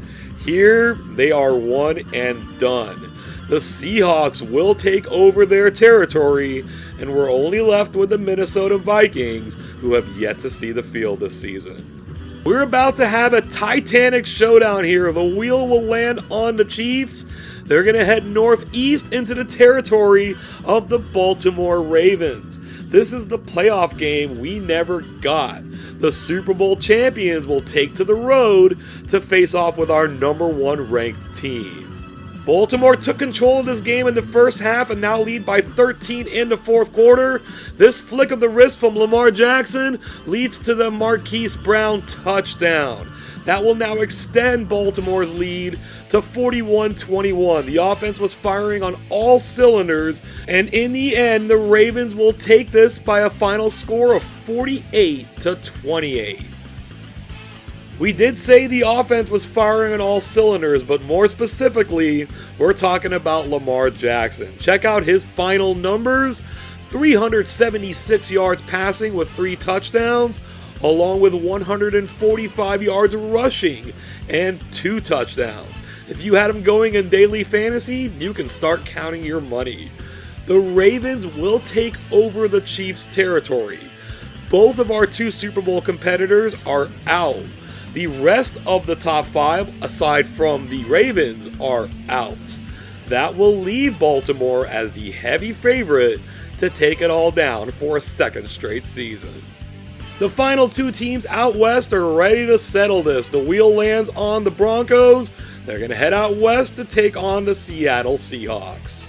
Here, they are one and done. The Seahawks will take over their territory, and we're only left with the Minnesota Vikings, who have yet to see the field this season. We're about to have a titanic showdown here. The wheel will land on the Chiefs. They're going to head northeast into the territory of the Baltimore Ravens. This is the playoff game we never got. The Super Bowl champions will take to the road to face off with our number 1 ranked team. Baltimore took control of this game in the first half and now lead by 13 in the fourth quarter. This flick of the wrist from Lamar Jackson leads to the Marquise Brown touchdown. That will now extend Baltimore's lead to 41-21. The offense was firing on all cylinders, and in the end, the Ravens will take this by a final score of 48-28. We did say the offense was firing on all cylinders, but more specifically, we're talking about Lamar Jackson. Check out his final numbers: 376 yards passing with 3 touchdowns, along with 145 yards rushing and 2 touchdowns. If you had him going in daily fantasy, you can start counting your money. The Ravens will take over the Chiefs' territory. Both of our 2 Super Bowl competitors are out. The rest of the top 5, aside from the Ravens, are out. That will leave Baltimore as the heavy favorite to take it all down for a second straight season. The final 2 teams out west are ready to settle this. The wheel lands on the Broncos. They're going to head out west to take on the Seattle Seahawks.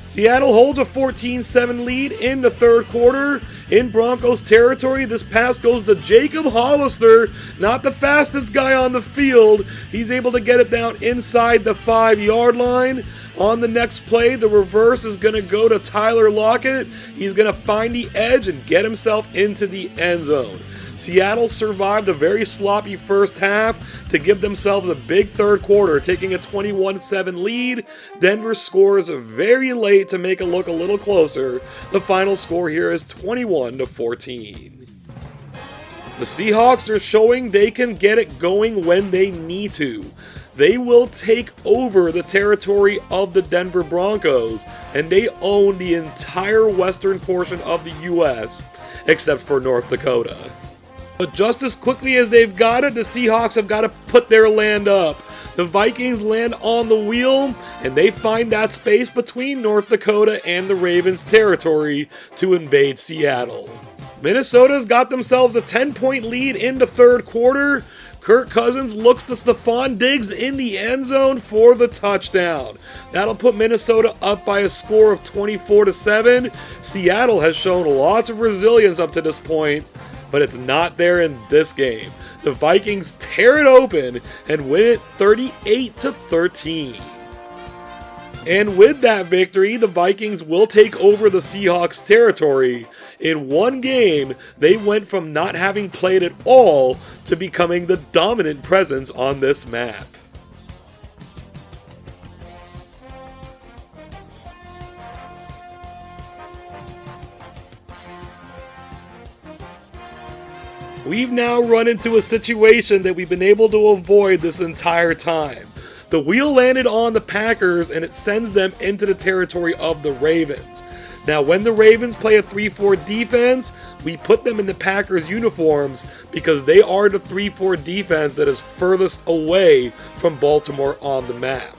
Seattle holds a 14-7 lead in the third quarter. In Broncos territory, this pass goes to Jacob Hollister, not the fastest guy on the field. He's able to get it down inside the 5-yard line. On the next play, the reverse is going to go to Tyler Lockett. He's going to find the edge and get himself into the end zone. Seattle survived a very sloppy first half to give themselves a big third quarter, taking a 21-7 lead. Denver scores very late to make it look a little closer. The final score here is 21-14. The Seahawks are showing they can get it going when they need to. They will take over the territory of the Denver Broncos, and they own the entire western portion of the U.S., except for North Dakota. But just as quickly as they've got it, the Seahawks have got to put their land up. The Vikings land on the wheel, and they find that space between North Dakota and the Ravens' territory to invade Seattle. Minnesota's got themselves a 10-point lead in the third quarter. Kirk Cousins looks to Stephon Diggs in the end zone for the touchdown. That'll put Minnesota up by a score of 24-7. Seattle has shown lots of resilience up to this point, but it's not there in this game. the Vikings tear it open and win it 38-13. And with that victory, the Vikings will take over the Seahawks territory. In one game, they went from not having played at all to becoming the dominant presence on this map. We've now run into a situation that we've been able to avoid this entire time. The wheel landed on the Packers and it sends them into the territory of the Ravens. Now, when the Ravens play a 3-4 defense, we put them in the Packers uniforms because they are the 3-4 defense that is furthest away from Baltimore on the map.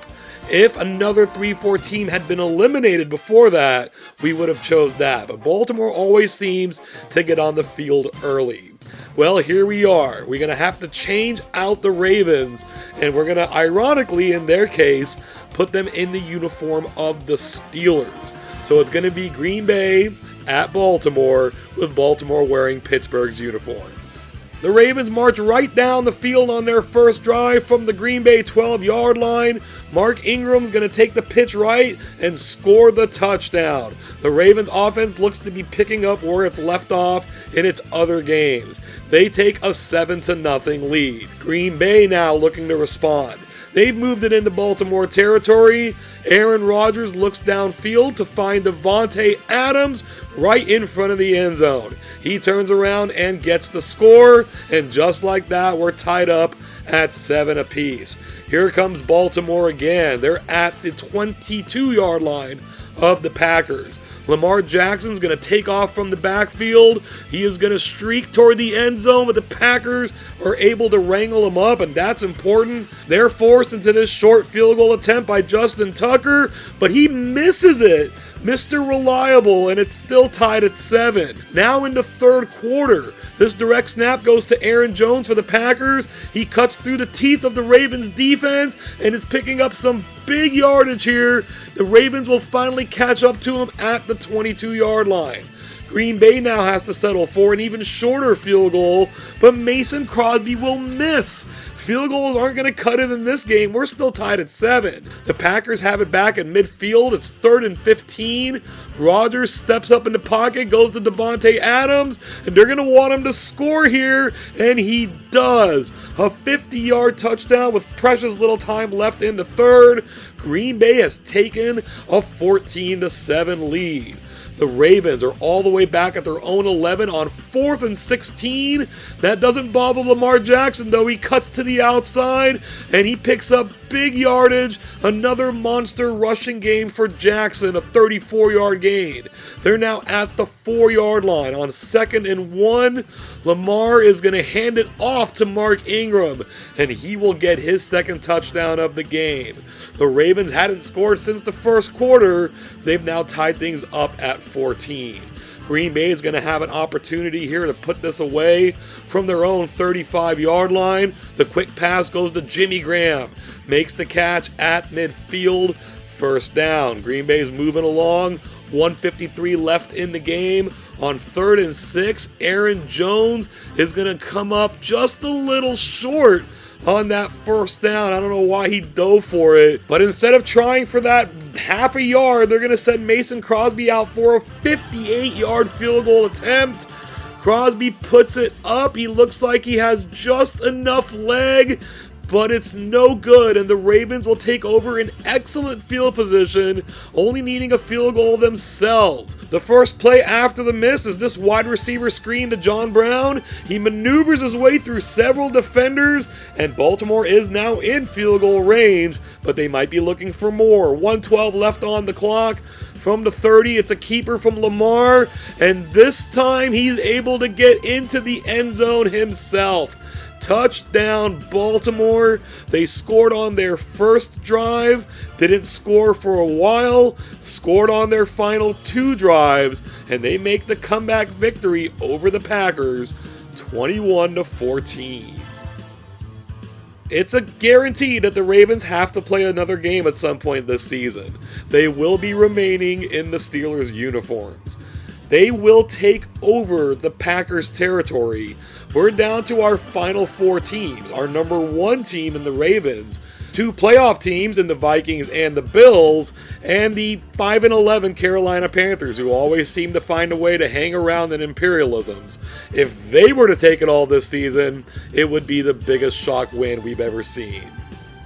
If another 3-4 team had been eliminated before that, we would have chose that. But Baltimore always seems to get on the field early. Well, here we are. We're going to have to change out the Ravens, and we're going to, ironically, in their case, put them in the uniform of the Steelers. So it's going to be Green Bay at Baltimore, with Baltimore wearing Pittsburgh's uniforms. The Ravens march right down the field on their first drive from the Green Bay 12-yard line. Mark Ingram's going to take the pitch right and score the touchdown. The Ravens offense looks to be picking up where it's left off in its other games. They take a 7-0 lead. Green Bay now looking to respond. They've moved it into Baltimore territory. Aaron Rodgers looks downfield to find Davante Adams right in front of the end zone. He turns around and gets the score, and just like that, we're tied up at 7 apiece. Here comes Baltimore again. They're at the 22-yard line of the Packers. Lamar Jackson's going to take off from the backfield. He is going to streak toward the end zone, but the Packers are able to wrangle him up, and that's important. They're forced into this short field goal attempt by Justin Tucker, but he misses it. Mr. Reliable, and it's still tied at 7. Now in the third quarter, this direct snap goes to Aaron Jones for the Packers. He cuts through the teeth of the Ravens defense and is picking up some big yardage here. The Ravens will finally catch up to him at the 22-yard line. Green Bay now has to settle for an even shorter field goal, but Mason Crosby will miss. Field goals aren't going to cut it in this game. We're still tied at 7. The Packers have it back at midfield. It's 3rd and 15. Rodgers steps up in the pocket, goes to Davante Adams, and they're going to want him to score here, and he does. A 50-yard touchdown with precious little time left in the third. Green Bay has taken a 14-7 lead. The Ravens are all the way back at their own 11 on 4th and 16. That doesn't bother Lamar Jackson, though. He cuts to the outside, and he picks up big yardage. Another monster rushing game for Jackson, a 34-yard gain. They're now at the 4-yard line on 2nd and 1. Lamar is going to hand it off to Mark Ingram, and he will get his second touchdown of the game. The Ravens hadn't scored since the first quarter. They've now tied things up at 14. Green Bay is going to have an opportunity here to put this away from their own 35-yard line. The quick pass goes to Jimmy Graham. Makes the catch at midfield. First down. Green Bay is moving along. 1:53 left in the game. On 3rd and 6, Aaron Jones is going to come up just a little short on that first down. I don't know why he dove for it, but instead of trying for that half a yard, they're going to send Mason Crosby out for a 58-yard field goal attempt. Crosby puts it up. He looks like he has just enough leg, but it's no good, and the Ravens will take over in excellent field position, only needing a field goal themselves. The first play after the miss is this wide receiver screen to John Brown. He maneuvers his way through several defenders, and Baltimore is now in field goal range, but they might be looking for more. 1:12 left on the clock. From the 30, it's a keeper from Lamar, and this time he's able to get into the end zone himself. Touchdown, Baltimore. They scored on their first drive, didn't score for a while, scored on their final 2 drives, and they make the comeback victory over the Packers, 21-14. It's a guarantee that the Ravens have to play another game at some point this season. They will be remaining in the Steelers' uniforms. They will take over the Packers' territory we're down to our final 4 teams. Our number 1 team in the Ravens, 2 playoff teams in the Vikings and the Bills, and the 5-11 Carolina Panthers, who always seem to find a way to hang around in Imperialisms. If they were to take it all this season, it would be the biggest shock win we've ever seen.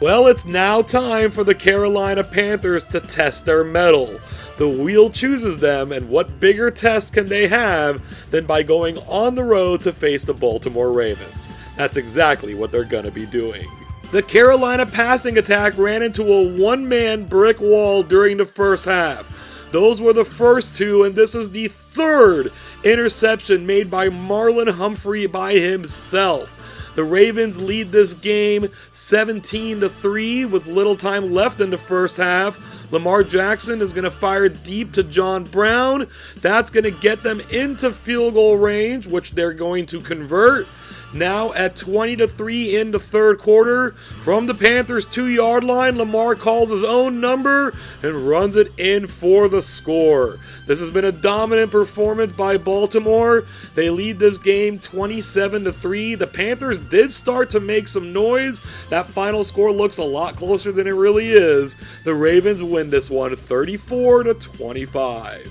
Well, it's now time for the Carolina Panthers to test their mettle. The wheel chooses them, and what bigger test can they have than by going on the road to face the Baltimore Ravens? That's exactly what they're going to be doing. The Carolina passing attack ran into a one-man brick wall during the first half. Those were the first 2, and this is the 3rd interception made by Marlon Humphrey by himself. The Ravens lead this game 17-3 with little time left in the first half. Lamar Jackson is going to fire deep to John Brown. That's going to get them into field goal range, which they're going to convert. Now at 20-3 in the third quarter, from the Panthers' 2-yard line, Lamar calls his own number and runs it in for the score. This has been a dominant performance by Baltimore. They lead this game 27-3. The Panthers did start to make some noise. That final score looks a lot closer than it really is. The Ravens win this one 34-25.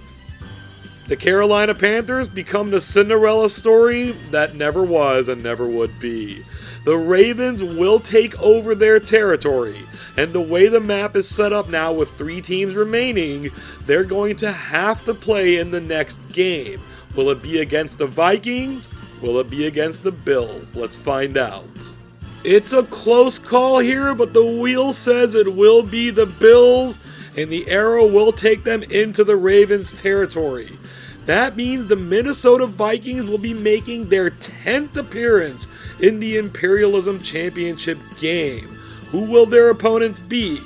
The Carolina Panthers become the Cinderella story that never was and never would be. The Ravens will take over their territory, and the way the map is set up now with 3 teams remaining, they're going to have to play in the next game. Will it be against the Vikings? Will it be against the Bills? Let's find out. It's a close call here, but the wheel says it will be the Bills, and the arrow will take them into the Ravens' territory. That means the Minnesota Vikings will be making their 10th appearance in the Imperialism Championship game. Who will their opponents be?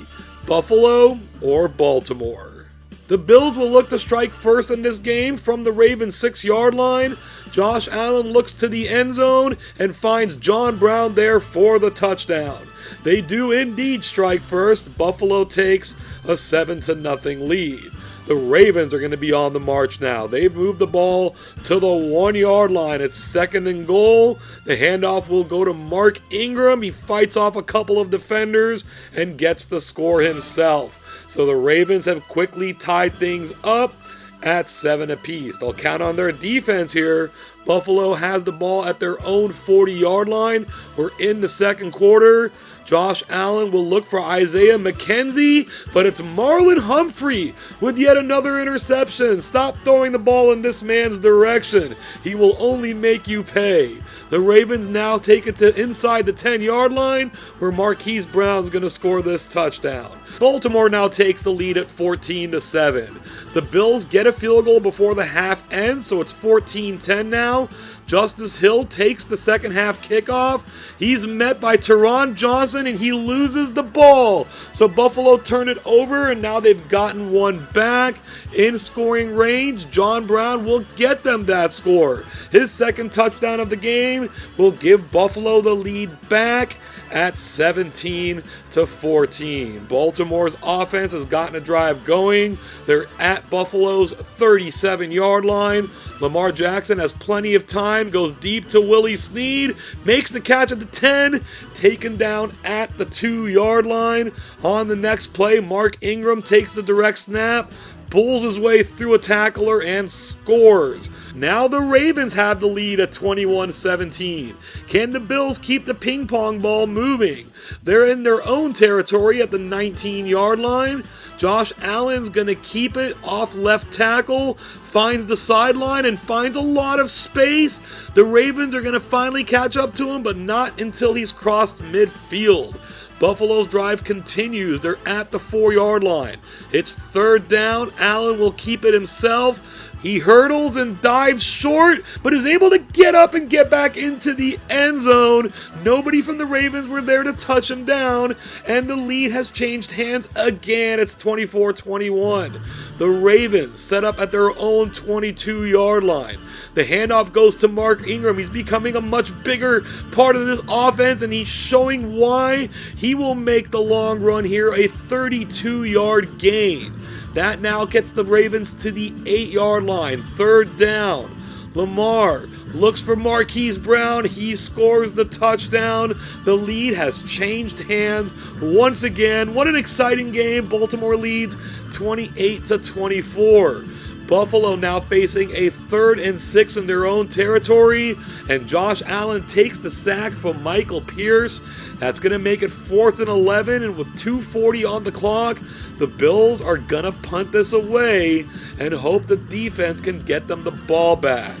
Buffalo or Baltimore? The Bills will look to strike first in this game from the Ravens' 6-yard line. Josh Allen looks to the end zone and finds John Brown there for the touchdown. They do indeed strike first. Buffalo takes a 7-0 lead. The Ravens are going to be on the march now. They've moved the ball to the 1-yard line. It's 2nd and goal. The handoff will go to Mark Ingram. He fights off a couple of defenders and gets the score himself. So the Ravens have quickly tied things up at 7 apiece. They'll count on their defense here. Buffalo has the ball at their own 40-yard line. We're in the second quarter. Josh Allen will look for Isaiah McKenzie, but it's Marlon Humphrey with yet another interception. Stop throwing the ball in this man's direction. He will only make you pay. The Ravens now take it to inside the 10-yard line, where Marquise Brown's going to score this touchdown. Baltimore now takes the lead at 14-7. The Bills get a field goal before the half ends, so it's 14-10 now. Justice Hill takes the second half kickoff. He's met by Teron Johnson and he loses the ball. So Buffalo turn it over and now they've gotten one back. In scoring range, John Brown will get them that score. His second touchdown of the game will give Buffalo the lead back at 17-14. Baltimore's offense has gotten a drive going. They're at Buffalo's 37-yard line. Lamar Jackson has plenty of time, goes deep to Willie Snead, makes the catch at the 10, taken down at the 2-yard line. On the next play, Mark Ingram takes the direct snap, pulls his way through a tackler, and scores. Now the Ravens have the lead at 21-17. Can the Bills keep the ping pong ball moving? They're in their own territory at the 19-yard line. Josh Allen's going to keep it off left tackle, finds the sideline, and finds a lot of space. The Ravens are going to finally catch up to him, but not until he's crossed midfield. Buffalo's drive continues. They're at the 4-yard line. It's third down. Allen will keep it himself. He hurdles and dives short, but is able to get up and get back into the end zone. Nobody from the Ravens were there to touch him down, and the lead has changed hands again. It's 24-21. The Ravens set up at their own 22-yard line. The handoff goes to Mark Ingram. He's becoming a much bigger part of this offense, and he's showing why. He will make the long run here, a 32-yard gain. That now gets the Ravens to the 8-yard line. Third down. Lamar looks for Marquise Brown. He scores the touchdown. The lead has changed hands once again. What an exciting game. Baltimore leads 28-24. Buffalo now facing a 3rd and 6 in their own territory, and Josh Allen takes the sack from Michael Pierce. That's going to make it 4th and 11, and with 2:40 on the clock, the Bills are going to punt this away and hope the defense can get them the ball back.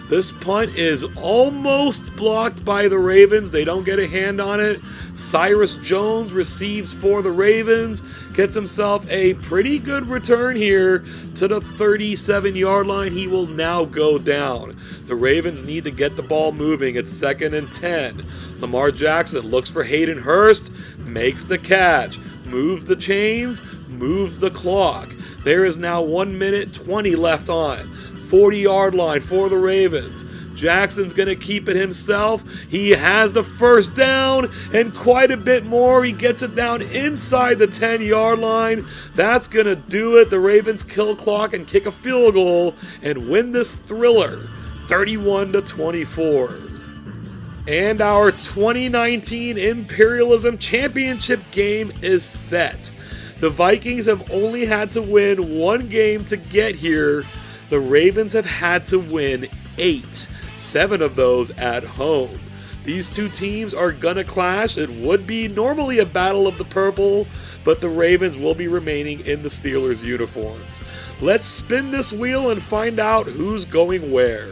This punt is almost blocked by the Ravens. They don't get a hand on it. Cyrus Jones receives for the Ravens, gets himself a pretty good return here to the 37-yard line. He will now go down. The Ravens need to get the ball moving. It's 2nd and 10. Lamar Jackson looks for Hayden Hurst, makes the catch, moves the chains, moves the clock. There is now 1 minute 20 left on. 40-yard line for the Ravens. Jackson's going to keep it himself. He has the first down and quite a bit more. He gets it down inside the 10-yard line. That's going to do it. The Ravens kill clock and kick a field goal and win this thriller 31-24. And our 2019 Imperialism Championship game is set. The Vikings have only had to win 1 game to get here. The Ravens have had to win 8, 7 of those at home. These two teams are gonna clash. It would be normally a battle of the purple, but the Ravens will be remaining in the Steelers' uniforms. Let's spin this wheel and find out who's going where.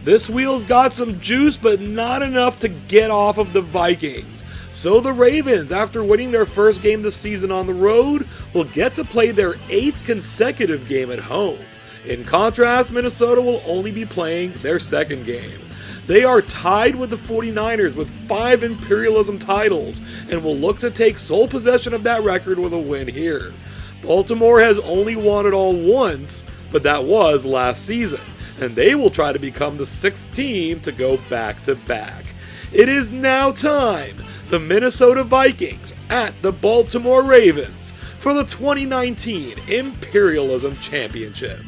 This wheel's got some juice, but not enough to get off of the Vikings. So the Ravens, after winning their first game this season on the road, will get to play their 8th consecutive game at home. In contrast, Minnesota will only be playing their 2nd game. They are tied with the 49ers with 5 Imperialism titles and will look to take sole possession of that record with a win here. Baltimore has only won it all once, but that was last season, and they will try to become the 6th team to go back-to-back. It is now time. The Minnesota Vikings at the Baltimore Ravens for the 2019 Imperialism Championship.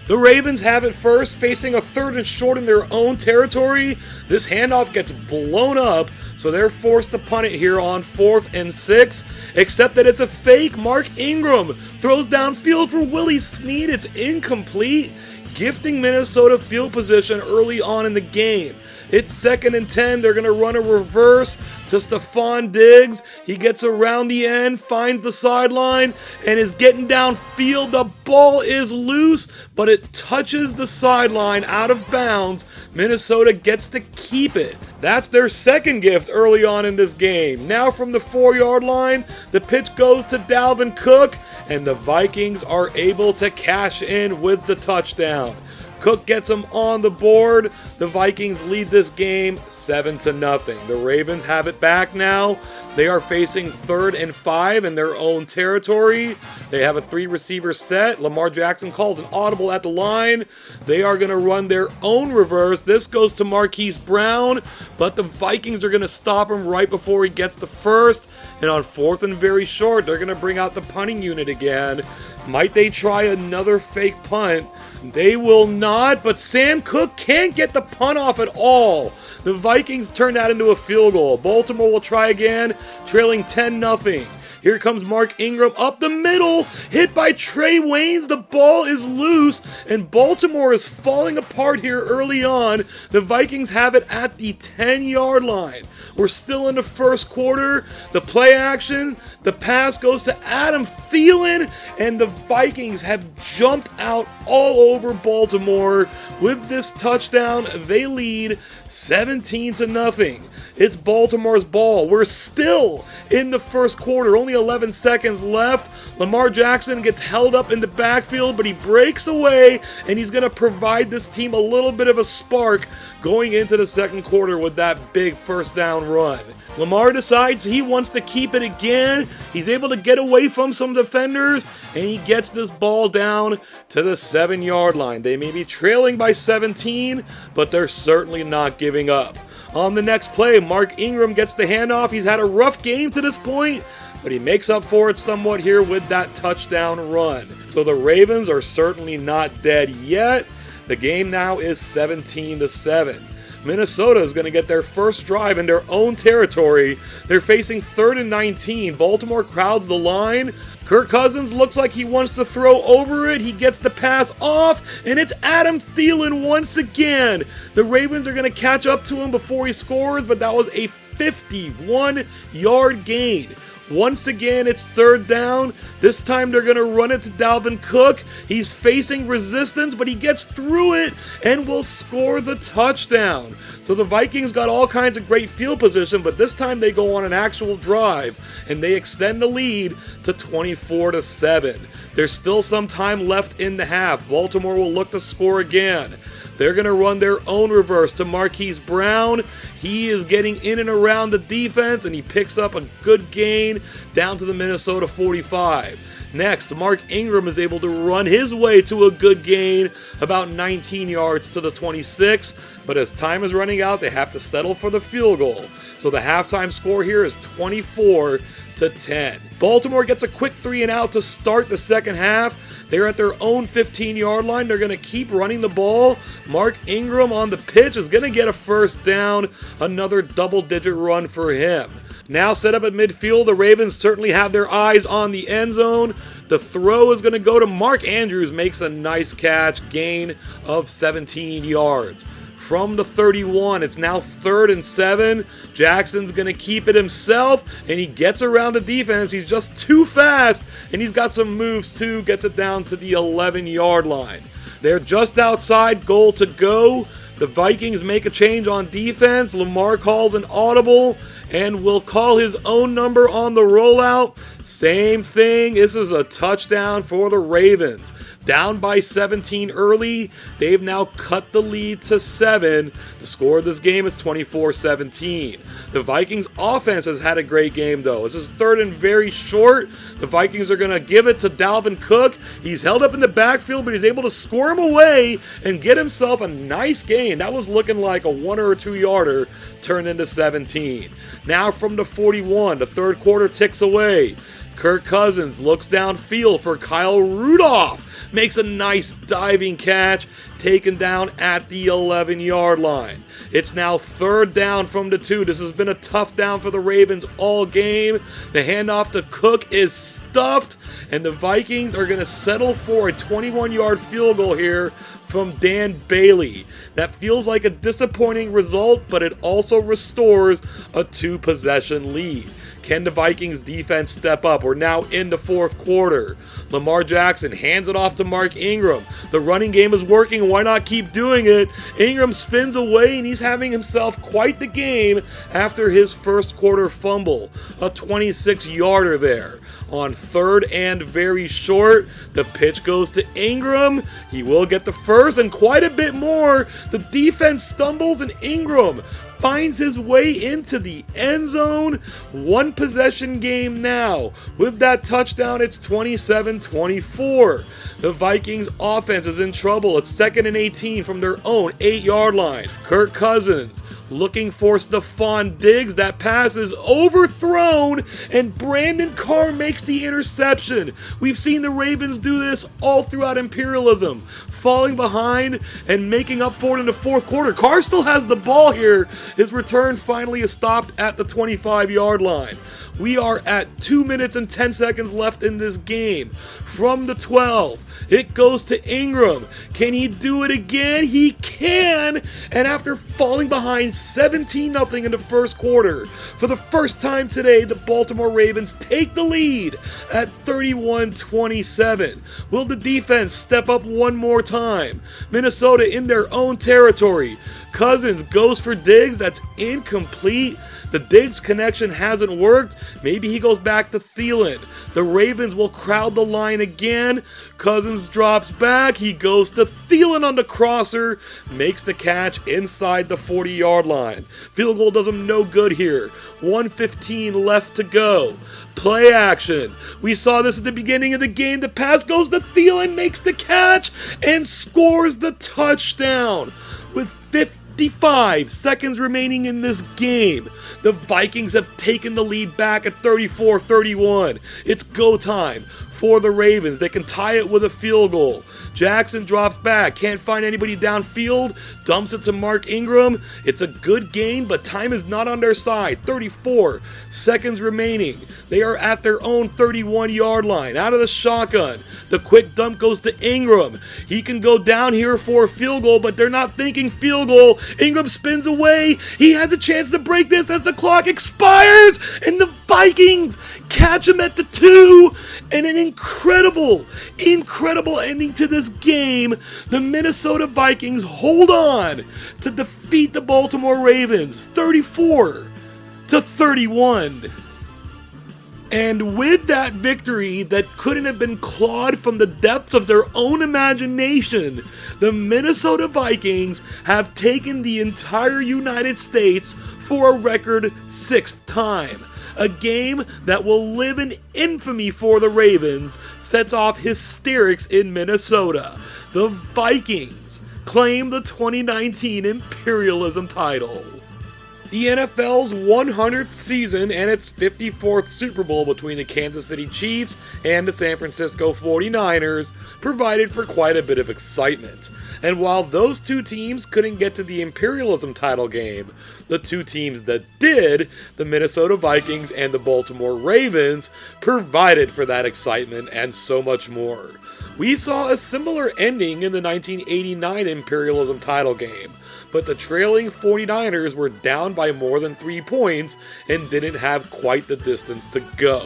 The Ravens have it first, facing a 3rd and short in their own territory. This handoff gets blown up, so they're forced to punt it here on 4th and 6, except that it's a fake. Mark Ingram throws downfield for Willie Snead. It's incomplete, gifting Minnesota field position early on in the game. It's 2nd and 10. They're going to run a reverse to Stephon Diggs. He gets around the end, finds the sideline, and is getting downfield. The ball is loose, but it touches the sideline out of bounds. Minnesota gets to keep it. That's their 2nd gift early on in this game. Now from the 4-yard line, the pitch goes to Dalvin Cook, and the Vikings are able to cash in with the touchdown. Cook gets him on the board. The Vikings lead this game 7-0. The Ravens have it back now. They are facing 3rd and 5 in their own territory. They have a 3-receiver set. Lamar Jackson calls an audible at the line. They are going to run their own reverse. This goes to Marquise Brown, but the Vikings are going to stop him right before he gets the first. And on 4th and very short, they're going to bring out the punting unit again. Might they try another fake punt? They will not, but Sam Cook can't get the punt off at all. The Vikings turn that into a field goal. Baltimore will try again, trailing 10-0. Here comes Mark Ingram up the middle, hit by Trey Waynes. The ball is loose, and Baltimore is falling apart here early on. The Vikings have it at the 10-yard line. We're still in the first quarter. The play action, the pass goes to Adam Thielen, and the Vikings have jumped out all over Baltimore. With this touchdown, they lead 17-0. It's Baltimore's ball. We're still in the first quarter, only 11 seconds left. Lamar Jackson gets held up in the backfield, but he breaks away, and he's going to provide this team a little bit of a spark going into the second quarter with that big first down run. Lamar decides he wants to keep it again. He's able to get away from some defenders, and he gets this ball down to the 7-yard line. They may be trailing by 17, but they're certainly not giving up. On the next play, Mark Ingram gets the handoff. He's had a rough game to this point, but he makes up for it somewhat here with that touchdown run. So the Ravens are certainly not dead yet. The game now is 17-7. Minnesota is going to get their first drive in their own territory. They're facing 3rd and 19. Baltimore crowds the line. Kirk Cousins looks like he wants to throw over it. He gets the pass off, and it's Adam Thielen once again. The Ravens are going to catch up to him before he scores, but that was a 51-yard gain. Once again, it's 3rd down. This time they're going to run it to Dalvin Cook. He's facing resistance, but he gets through it and will score the touchdown. So the Vikings got all kinds of great field position, but this time they go on an actual drive, and they extend the lead to 24-7. There's still some time left in the half. Baltimore will look to score again. They're going to run their own reverse to Marquise Brown. He is getting in and around the defense, and he picks up a good gain down to the Minnesota 45. Next, Mark Ingram is able to run his way to a good gain, about 19 yards to the 26. But as time is running out, they have to settle for the field goal. So the halftime score here is 24-10. Baltimore gets a quick 3-and-out to start the second half. They're at their own 15-yard line. They're going to keep running the ball. Mark Ingram on the pitch is going to get a first down. Another double-digit run for him. Now set up at midfield, the Ravens certainly have their eyes on the end zone. The throw is going to go to Mark Andrews. Makes a nice catch. Gain of 17 yards. From the 31, it's now 3rd and 7. Jackson's going to keep it himself, and he gets around the defense. He's just too fast, and he's got some moves too. Gets it down to the 11-yard line. They're just outside, goal to go. The Vikings make a change on defense. Lamar calls an audible and will call his own number on the rollout. Same thing. This is a touchdown for the Ravens. Down by 17 early. They've now cut the lead to 7. The score of this game is 24-17. The Vikings offense has had a great game though. This is 3rd and very short. The Vikings are going to give it to Dalvin Cook. He's held up in the backfield, but he's able to squirm away and get himself a nice gain. That was looking like a 1 or 2 yarder turned into 17. Now from the 41, the third quarter ticks away. Kirk Cousins looks downfield for Kyle Rudolph. Makes a nice diving catch, taken down at the 11-yard line. It's now 3rd down from the 2. This has been a tough down for the Ravens all game. The handoff to Cook is stuffed, and the Vikings are going to settle for a 21-yard field goal here from Dan Bailey. That feels like a disappointing result, but it also restores a 2-possession lead. Can the Vikings defense step up? We're now in the 4th quarter. Lamar Jackson hands it off to Mark Ingram. The running game is working. Why not keep doing it? Ingram spins away, and he's having himself quite the game after his first quarter fumble. A 26-yarder there. On 3rd and very short, the pitch goes to Ingram. He will get the first and quite a bit more. The defense stumbles, and Ingram finds his way into the end zone. 1-possession game now. With that touchdown, it's 27-24. The Vikings offense is in trouble. It's 2nd and 18 from their own 8-yard line. Kirk Cousins looking for Stephon Diggs. That pass is overthrown, and Brandon Carr makes the interception. We've seen the Ravens do this all throughout Imperialism, falling behind and making up for it in the 4th quarter. Carr still has the ball here. His return finally is stopped at the 25-yard line. We are at 2 minutes and 10 seconds left in this game. From the 12, it goes to Ingram. Can he do it again? He can! And after falling behind 17-0 in the first quarter, for the first time today, the Baltimore Ravens take the lead at 31-27. Will the defense step up one more time? Minnesota in their own territory. Cousins goes for Diggs. That's incomplete. The Diggs connection hasn't worked. Maybe he goes back to Thielen. The Ravens will crowd the line again. Cousins drops back. He goes to Thielen on the crosser. Makes the catch inside the 40-yard line. Field goal does him no good here. 1:15 left to go. Play action. We saw this at the beginning of the game. The pass goes to Thielen, makes the catch, and scores the touchdown. With 55 seconds remaining in this game, the Vikings have taken the lead back at 34-31. It's go time for the Ravens. They can tie it with a field goal. Jackson drops back, can't find anybody downfield, dumps it to Mark Ingram. It's a good game, but time is not on their side. 34 seconds remaining. They are at their own 31-yard line, out of the shotgun. The quick dump goes to Ingram. He can go down here for a field goal, but they're not thinking field goal. Ingram spins away. He has a chance to break this as the clock expires, and the Vikings catch him at the 2. And an incredible ending to this game. The Minnesota Vikings hold on to defeat the Baltimore Ravens 34-31. And with that victory that couldn't have been clawed from the depths of their own imagination, the Minnesota Vikings have taken the entire United States for a record 6th time. A game that will live in infamy for the Ravens sets off hysterics in Minnesota. The Vikings claim the 2019 Imperialism title. The NFL's 100th season and its 54th Super Bowl between the Kansas City Chiefs and the San Francisco 49ers provided for quite a bit of excitement. And while those two teams couldn't get to the Imperialism title game, the two teams that did, the Minnesota Vikings and the Baltimore Ravens, provided for that excitement and so much more. We saw a similar ending in the 1989 Imperialism title game, but the trailing 49ers were down by more than 3 points and didn't have quite the distance to go.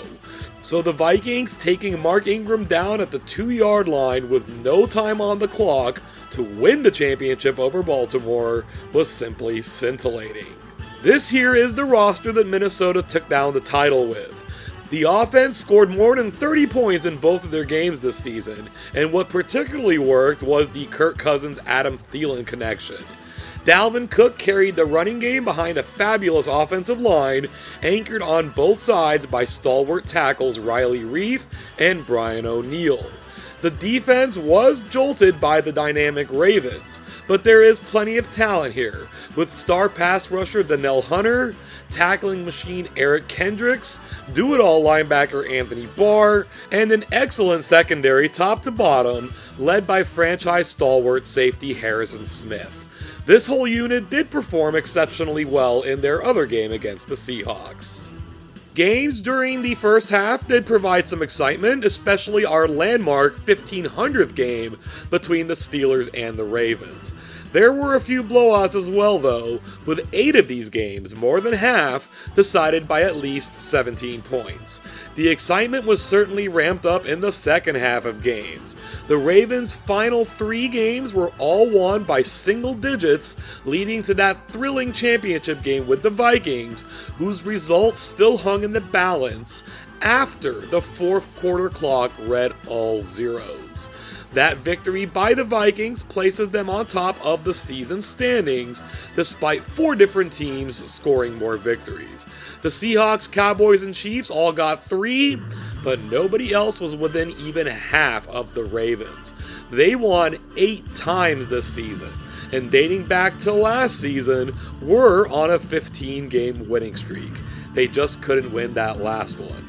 So the Vikings taking Mark Ingram down at the 2-yard line with no time on the clock to win the championship over Baltimore was simply scintillating. This here is the roster that Minnesota took down the title with. The offense scored more than 30 points in both of their games this season, and what particularly worked was the Kirk Cousins-Adam Thielen connection. Dalvin Cook carried the running game behind a fabulous offensive line, anchored on both sides by stalwart tackles Riley Reif and Brian O'Neill. The defense was jolted by the dynamic Ravens, but there is plenty of talent here, with star pass rusher Danielle Hunter, tackling machine Eric Kendricks, do-it-all linebacker Anthony Barr, and an excellent secondary top to bottom, led by franchise stalwart safety Harrison Smith. This whole unit did perform exceptionally well in their other game against the Seahawks. Games during the first half did provide some excitement, especially our landmark 1500th game between the Steelers and the Ravens. There were a few blowouts as well though, with 8 of these games, more than half, decided by at least 17 points. The excitement was certainly ramped up in the second half of games. The Ravens' final 3 games were all won by single digits, leading to that thrilling championship game with the Vikings, whose results still hung in the balance after the fourth quarter clock read all zeros. That victory by the Vikings places them on top of the season standings, despite 4 different teams scoring more victories. The Seahawks, Cowboys, and Chiefs all got 3, but nobody else was within even half of the Ravens. They won 8 times this season, and dating back to last season, were on a 15-game winning streak. They just couldn't win that last one.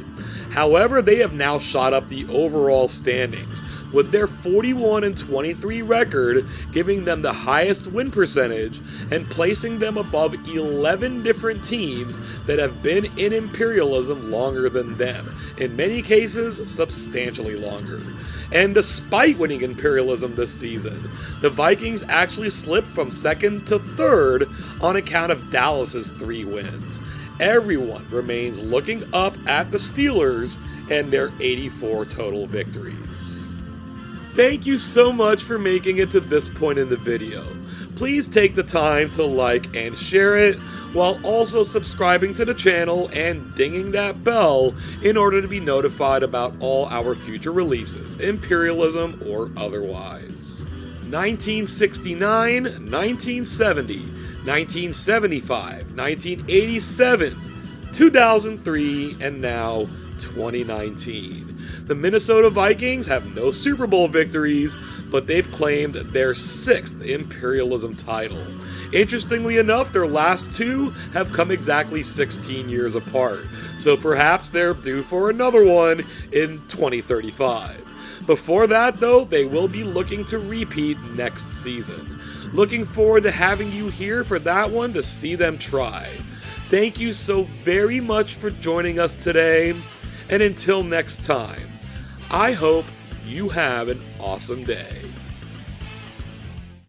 However, they have now shot up the overall standings, with their 41-23 record giving them the highest win percentage and placing them above 11 different teams that have been in Imperialism longer than them, in many cases substantially longer. And despite winning Imperialism this season, the Vikings actually slipped from 2nd to 3rd on account of Dallas's 3 wins. Everyone remains looking up at the Steelers and their 84 total victories. Thank you so much for making it to this point in the video. Please take the time to like and share it, while also subscribing to the channel and dinging that bell in order to be notified about all our future releases, Imperialism or otherwise. 1969, 1970, 1975, 1987, 2003, and now 2019. The Minnesota Vikings have no Super Bowl victories, but they've claimed their 6th Imperialism title. Interestingly enough, their last 2 have come exactly 16 years apart, so perhaps they're due for another one in 2035. Before that, though, they will be looking to repeat next season. Looking forward to having you here for that one to see them try. Thank you so very much for joining us today, and until next time, I hope you have an awesome day.